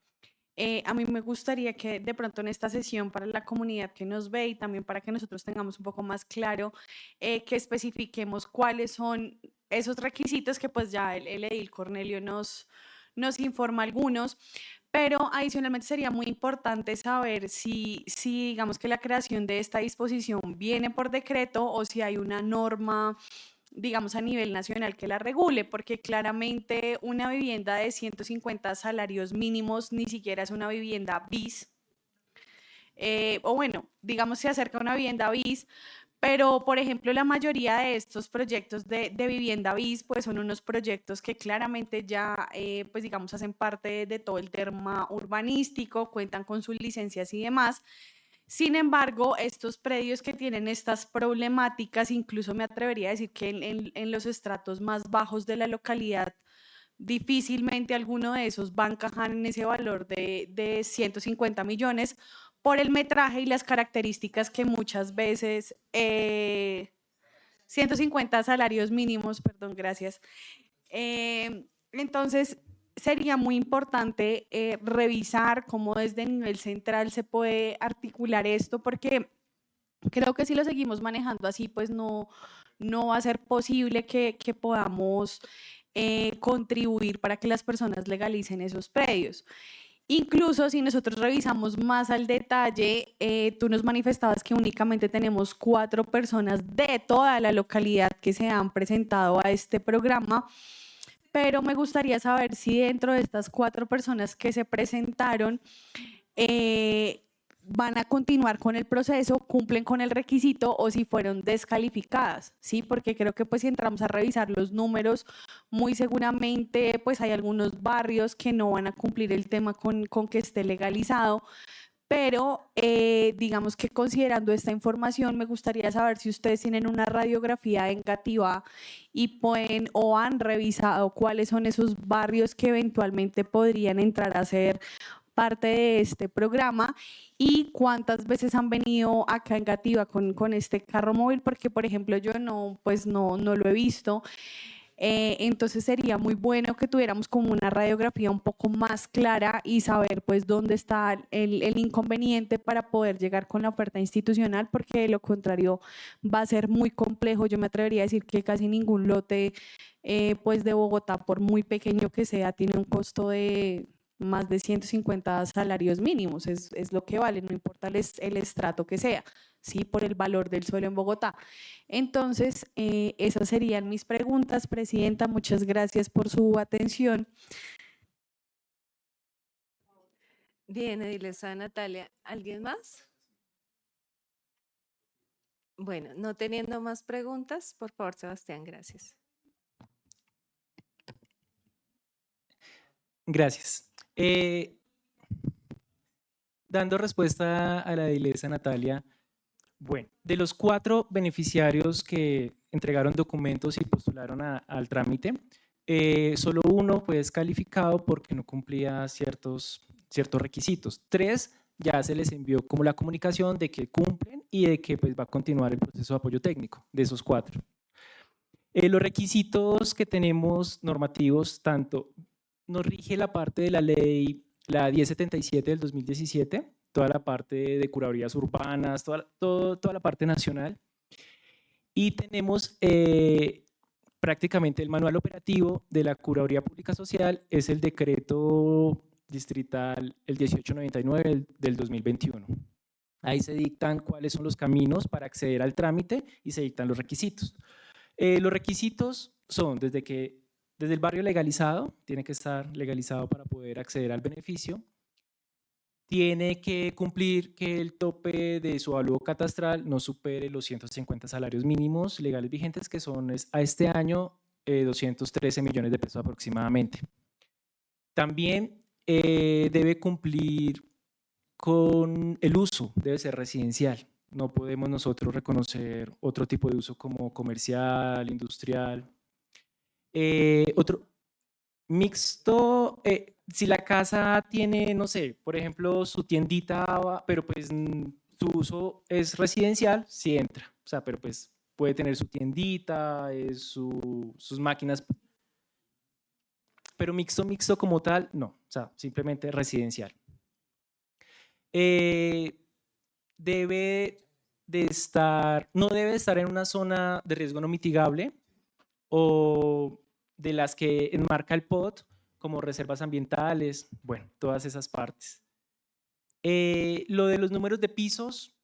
a mí me gustaría que de pronto en esta sesión para la comunidad que nos ve y también para que nosotros tengamos un poco más claro, que especifiquemos cuáles son esos requisitos que pues ya el edil Cornelio nos informa algunos, pero adicionalmente sería muy importante saber si digamos que la creación de esta disposición viene por decreto o si hay una norma, digamos, a nivel nacional que la regule, porque claramente una vivienda de 150 salarios mínimos ni siquiera es una vivienda bis, o bueno, digamos se acerca a una vivienda bis, pero por ejemplo la mayoría de estos proyectos de vivienda bis pues son unos proyectos que claramente ya pues digamos hacen parte de todo el tema urbanístico, cuentan con sus licencias y demás. Sin embargo, estos predios que tienen estas problemáticas, incluso me atrevería a decir que en los estratos más bajos de la localidad, difícilmente alguno de esos va a encajar en ese valor de 150 millones por el metraje y las características que muchas veces, 150 salarios mínimos, perdón, gracias. Entonces, sería muy importante revisar cómo desde el nivel central se puede articular esto, porque creo que si lo seguimos manejando así, pues no va a ser posible que podamos contribuir para que las personas legalicen esos predios. Incluso si nosotros revisamos más al detalle, tú nos manifestabas que únicamente tenemos 4 personas de toda la localidad que se han presentado a este programa, pero me gustaría saber si dentro de estas 4 personas que se presentaron van a continuar con el proceso, cumplen con el requisito o si fueron descalificadas, ¿sí? Porque creo que pues si entramos a revisar los números, muy seguramente pues hay algunos barrios que no van a cumplir el tema con que esté legalizado, pero digamos que considerando esta información me gustaría saber si ustedes tienen una radiografía en Engativá y pueden o han revisado cuáles son esos barrios que eventualmente podrían entrar a ser parte de este programa y cuántas veces han venido acá en Engativá con este carro móvil, porque por ejemplo yo no lo he visto. Entonces sería muy bueno que tuviéramos como una radiografía un poco más clara y saber pues dónde está el inconveniente para poder llegar con la oferta institucional, porque de lo contrario va a ser muy complejo. Yo me atrevería a decir que casi ningún lote pues de Bogotá, por muy pequeño que sea, tiene un costo de más de 150 salarios mínimos, es lo que vale, no importa el estrato que sea. ¿sí? Por el valor del suelo en Bogotá. Entonces, esas serían mis preguntas, Presidenta. Muchas gracias por su atención. Bien, edilesa Natalia, ¿alguien más? Bueno, no teniendo más preguntas, por favor, Sebastián, gracias. Gracias. Dando respuesta a la edilesa Natalia, bueno, de los 4 beneficiarios que entregaron documentos y postularon al trámite, solo uno fue descalificado porque no cumplía ciertos requisitos. 3 ya se les envió como la comunicación de que cumplen y de que pues, va a continuar el proceso de apoyo técnico de esos 4. Los requisitos que tenemos normativos, tanto nos rige la parte de la ley, la 1077 del 2017, toda la parte de curadurías urbanas, toda la parte nacional. Y tenemos prácticamente el manual operativo de la Curaduría Pública Social, es el decreto distrital, el 1899 del 2021. Ahí se dictan cuáles son los caminos para acceder al trámite y se dictan los requisitos. Los requisitos son desde el barrio legalizado, tiene que estar legalizado para poder acceder al beneficio, tiene que cumplir que el tope de su avalúo catastral no supere los 150 salarios mínimos legales vigentes, que son a este año 213 millones de pesos aproximadamente. También debe cumplir con el uso, debe ser residencial. No podemos nosotros reconocer otro tipo de uso como comercial, industrial. Otro mixto, si la casa tiene, no sé, por ejemplo, su tiendita, pero pues su uso es residencial, sí entra. O sea, pero pues puede tener su tiendita, sus máquinas. Pero mixto como tal, no. O sea, simplemente residencial. No debe estar en una zona de riesgo no mitigable o de las que enmarca el POT, como reservas ambientales, bueno, todas esas partes. Lo de los números de pisos,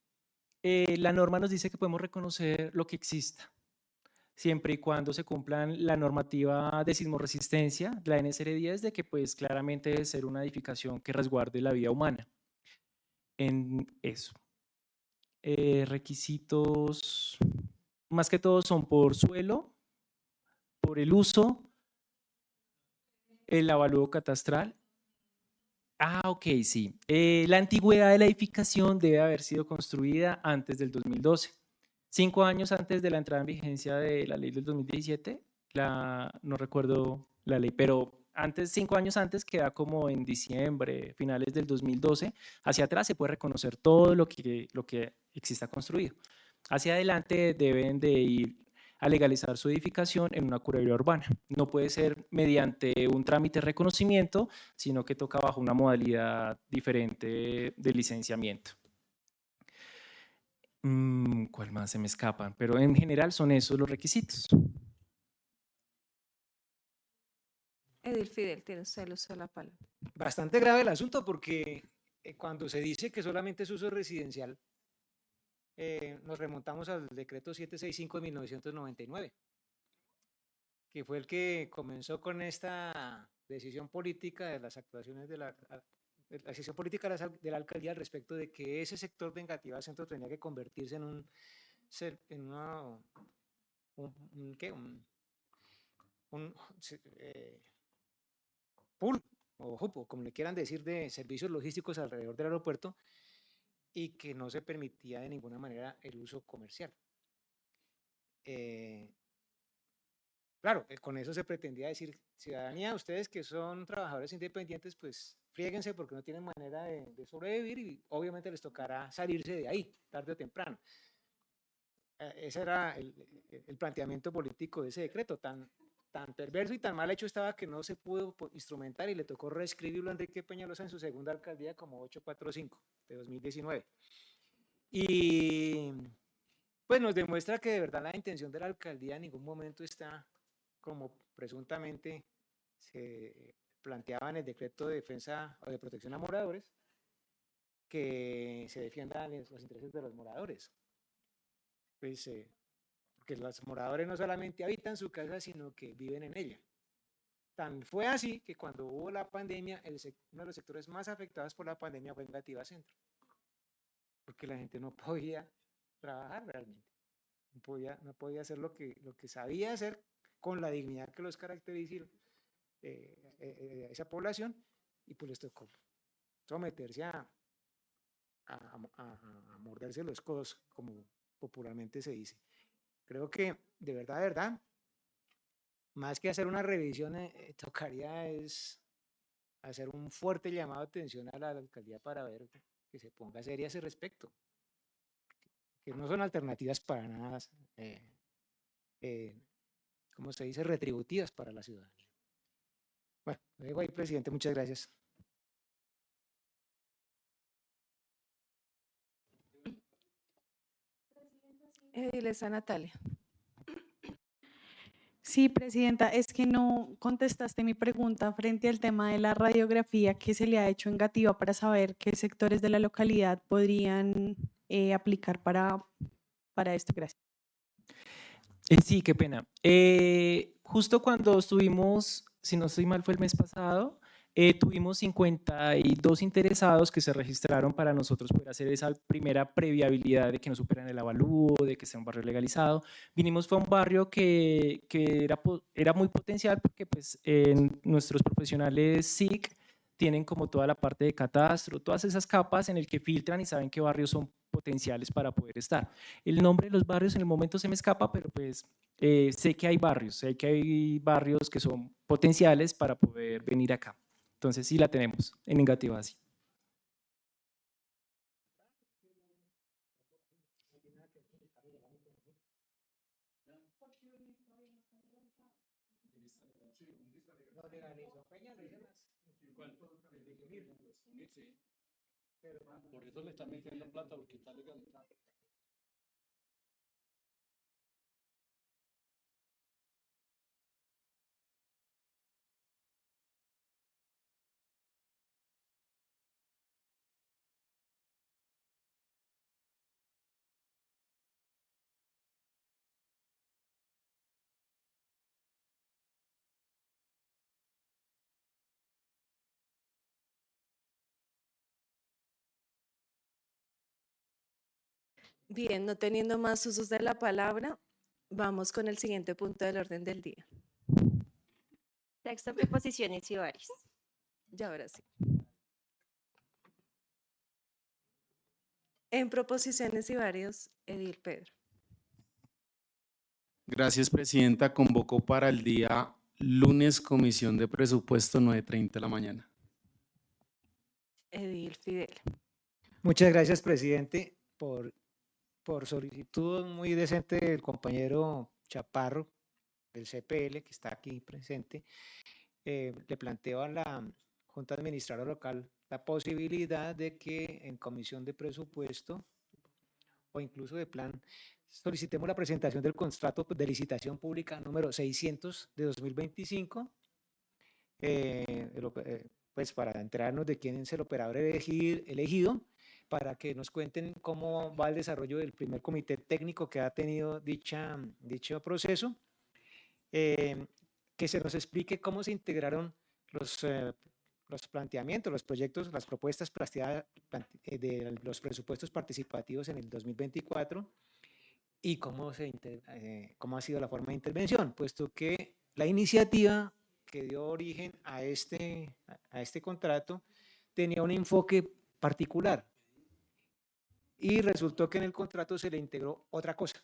la norma nos dice que podemos reconocer lo que exista, siempre y cuando se cumplan la normativa de sismoresistencia, la NSR 10, de que pues claramente debe ser una edificación que resguarde la vida humana. En eso. Requisitos, más que todo son por suelo, por el uso, el avalúo catastral. Ok, sí. La antigüedad de la edificación debe haber sido construida antes del 2012. 5 años antes de la entrada en vigencia de la ley del 2017, no recuerdo la ley, pero 5 años antes, queda como en diciembre, finales del 2012, hacia atrás se puede reconocer todo lo que exista construido. Hacia adelante deben de ir a legalizar su edificación en una curaduría urbana. No puede ser mediante un trámite de reconocimiento, sino que toca bajo una modalidad diferente de licenciamiento. ¿Cuál más se me escapan? Pero en general son esos los requisitos. Edil Fidel, tiene usted el uso de la palabra. Bastante grave el asunto porque cuando se dice que solamente es uso residencial, nos remontamos al decreto 765 de 1999, que fue el que comenzó con esta decisión política de las actuaciones de la decisión política de la alcaldía respecto de que ese sector de Engativá Centro tenía que convertirse en un pool o jupo, como le quieran decir, de servicios logísticos alrededor del aeropuerto, y que no se permitía de ninguna manera el uso comercial. Claro, con eso se pretendía decir, ciudadanía, ustedes que son trabajadores independientes, pues fríguense porque no tienen manera de sobrevivir y obviamente les tocará salirse de ahí, tarde o temprano. Ese era el planteamiento político de ese decreto, tan perverso y tan mal hecho estaba que no se pudo instrumentar y le tocó reescribirlo a Enrique Peñalosa en su segunda alcaldía como 845 de 2019. Y pues nos demuestra que de verdad la intención de la alcaldía en ningún momento está como presuntamente se planteaba en el decreto de defensa o de protección a moradores, que se defiendan los intereses de los moradores. pues, porque los moradores no solamente habitan su casa, sino que viven en ella. Tan fue así que cuando hubo la pandemia, uno de los sectores más afectados por la pandemia fue Engativá Centro, porque la gente no podía trabajar realmente, no podía hacer lo que sabía hacer con la dignidad que los caracteriza esa población, y pues les tocó someterse a morderse los codos, como popularmente se dice. Creo que de verdad, más que hacer una revisión, tocaría es hacer un fuerte llamado de atención a la alcaldía para ver que se ponga seria a ese respecto, que no son alternativas para nada, como se dice, retributivas para la ciudadanía. Bueno, lo dejo ahí, presidente, muchas gracias. Edilesa Natalia. Sí, presidenta, es que no contestaste mi pregunta frente al tema de la radiografía que se le ha hecho en Engativá para saber qué sectores de la localidad podrían aplicar para esto. Gracias. Sí, qué pena. Justo cuando estuvimos, si no estoy mal, fue el mes pasado, tuvimos 52 interesados que se registraron para nosotros poder hacer esa primera previabilidad de que no superan el avalúo, de que sea un barrio legalizado. Fue a un barrio que era muy potencial porque pues, nuestros profesionales SIC tienen como toda la parte de catastro, todas esas capas en el que filtran y saben qué barrios son potenciales para poder estar. El nombre de los barrios en el momento se me escapa, pero pues sé que hay barrios que son potenciales para poder venir acá. Entonces sí la tenemos en Engativá, sí. Por eso le están metiendo plata, porque está legalizado. Bien, no teniendo más usos de la palabra, vamos con el siguiente punto del orden del día. Texto, proposiciones y varios. Y ahora sí. En proposiciones y varios, Edil Pedro. Gracias, presidenta. Convoco para el día lunes comisión de presupuesto 9:30 de la mañana. Edil Fidel. Muchas gracias, presidente, por solicitud muy decente del compañero Chaparro del CPL, que está aquí presente. Le planteo a la Junta Administradora Local la posibilidad de que en comisión de presupuesto o incluso de plan solicitemos la presentación del contrato de licitación pública número 600 de 2025, pues para enterarnos de quién es el operador elegido, para que nos cuenten cómo va el desarrollo del primer comité técnico que ha tenido dicho proceso, que se nos explique cómo se integraron los planteamientos, los proyectos, las propuestas de los presupuestos participativos en el 2024 y cómo ha sido la forma de intervención, puesto que la iniciativa que dio origen a este contrato tenía un enfoque particular y resultó que en el contrato se le integró otra cosa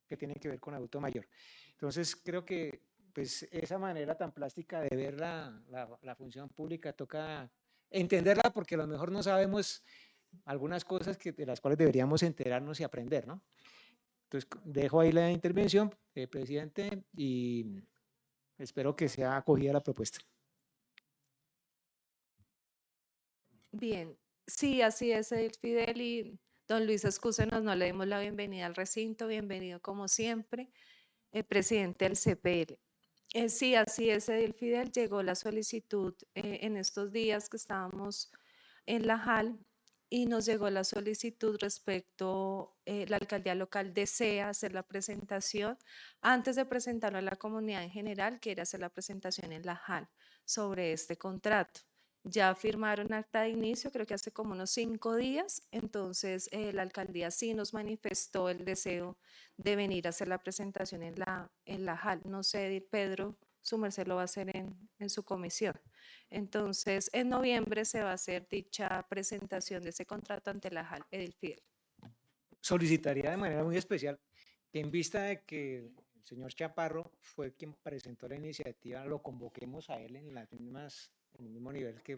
que tiene que ver con adulto mayor. Entonces creo que pues esa manera tan plástica de ver la función pública toca entenderla, porque a lo mejor no sabemos algunas cosas de las cuales deberíamos enterarnos y aprender, ¿no? Entonces dejo ahí la intervención, presidente, y espero que sea acogida la propuesta. Bien, sí, así es, Edil Fidel, y don Luis, excúsenos, no le dimos la bienvenida al recinto. Bienvenido como siempre, el presidente del CPL. Sí, así es, Edil Fidel, llegó la solicitud en estos días que estábamos en la JAL y nos llegó la solicitud respecto, la alcaldía local desea hacer la presentación antes de presentarlo a la comunidad en general, quiere hacer la presentación en la JAL sobre este contrato. Ya firmaron acta de inicio, creo que hace como unos 5 días, entonces la alcaldía sí nos manifestó el deseo de venir a hacer la presentación en la JAL. No sé, Pedro, su merced lo va a hacer en su comisión. Entonces, en noviembre se va a hacer dicha presentación de ese contrato ante la JAL Edil Fidel. Solicitaría de manera muy especial que en vista de que el señor Chaparro fue quien presentó la iniciativa, lo convoquemos a él en en el mismo nivel que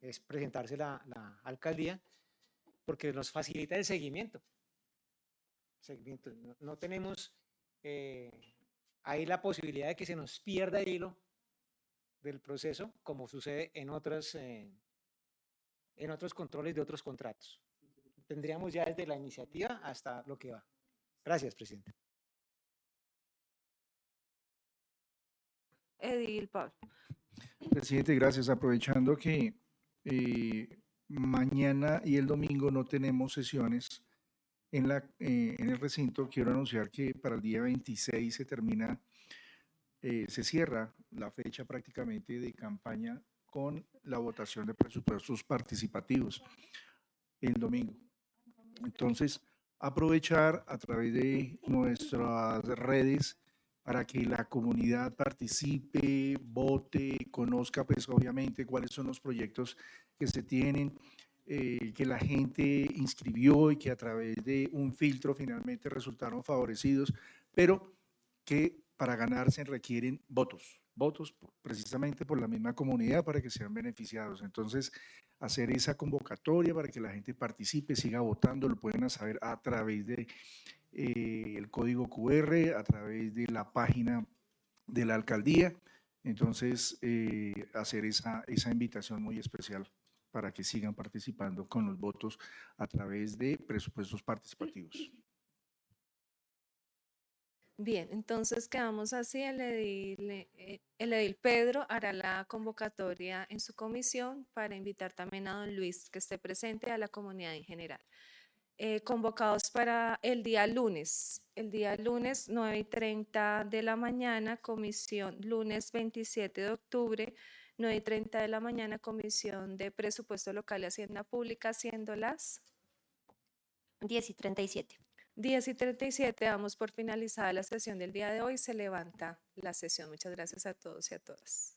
es presentarse la alcaldía, porque nos facilita el seguimiento. No tenemos ahí la posibilidad de que se nos pierda el hilo del proceso, como sucede en otros controles de otros contratos. Tendríamos ya desde la iniciativa hasta lo que va. Gracias, presidente. Edil Pablo. Presidente, gracias. Aprovechando que mañana y el domingo no tenemos sesiones en el recinto, quiero anunciar que para el día 26 se cierra la fecha prácticamente de campaña con la votación de presupuestos participativos el domingo. Entonces, aprovechar a través de nuestras redes para que la comunidad participe, vote, conozca pues obviamente cuáles son los proyectos que se tienen, que la gente inscribió y que a través de un filtro finalmente resultaron favorecidos, pero que para ganar se requieren votos precisamente por la misma comunidad para que sean beneficiados. Entonces, hacer esa convocatoria para que la gente participe, siga votando, lo pueden saber a través de el código QR, a través de la página de la alcaldía. Entonces, hacer esa invitación muy especial para que sigan participando con los votos a través de presupuestos participativos. Bien, entonces quedamos así. El edil Pedro hará la convocatoria en su comisión para invitar también a don Luis que esté presente, a la comunidad en general. Convocados para el día lunes 9:30 de la mañana, comisión, lunes 27 de octubre, 9:30 de la mañana, comisión de presupuesto local y hacienda pública, siendo las 10:37. 10:37, damos por finalizada la sesión del día de hoy. Se levanta la sesión. Muchas gracias a todos y a todas.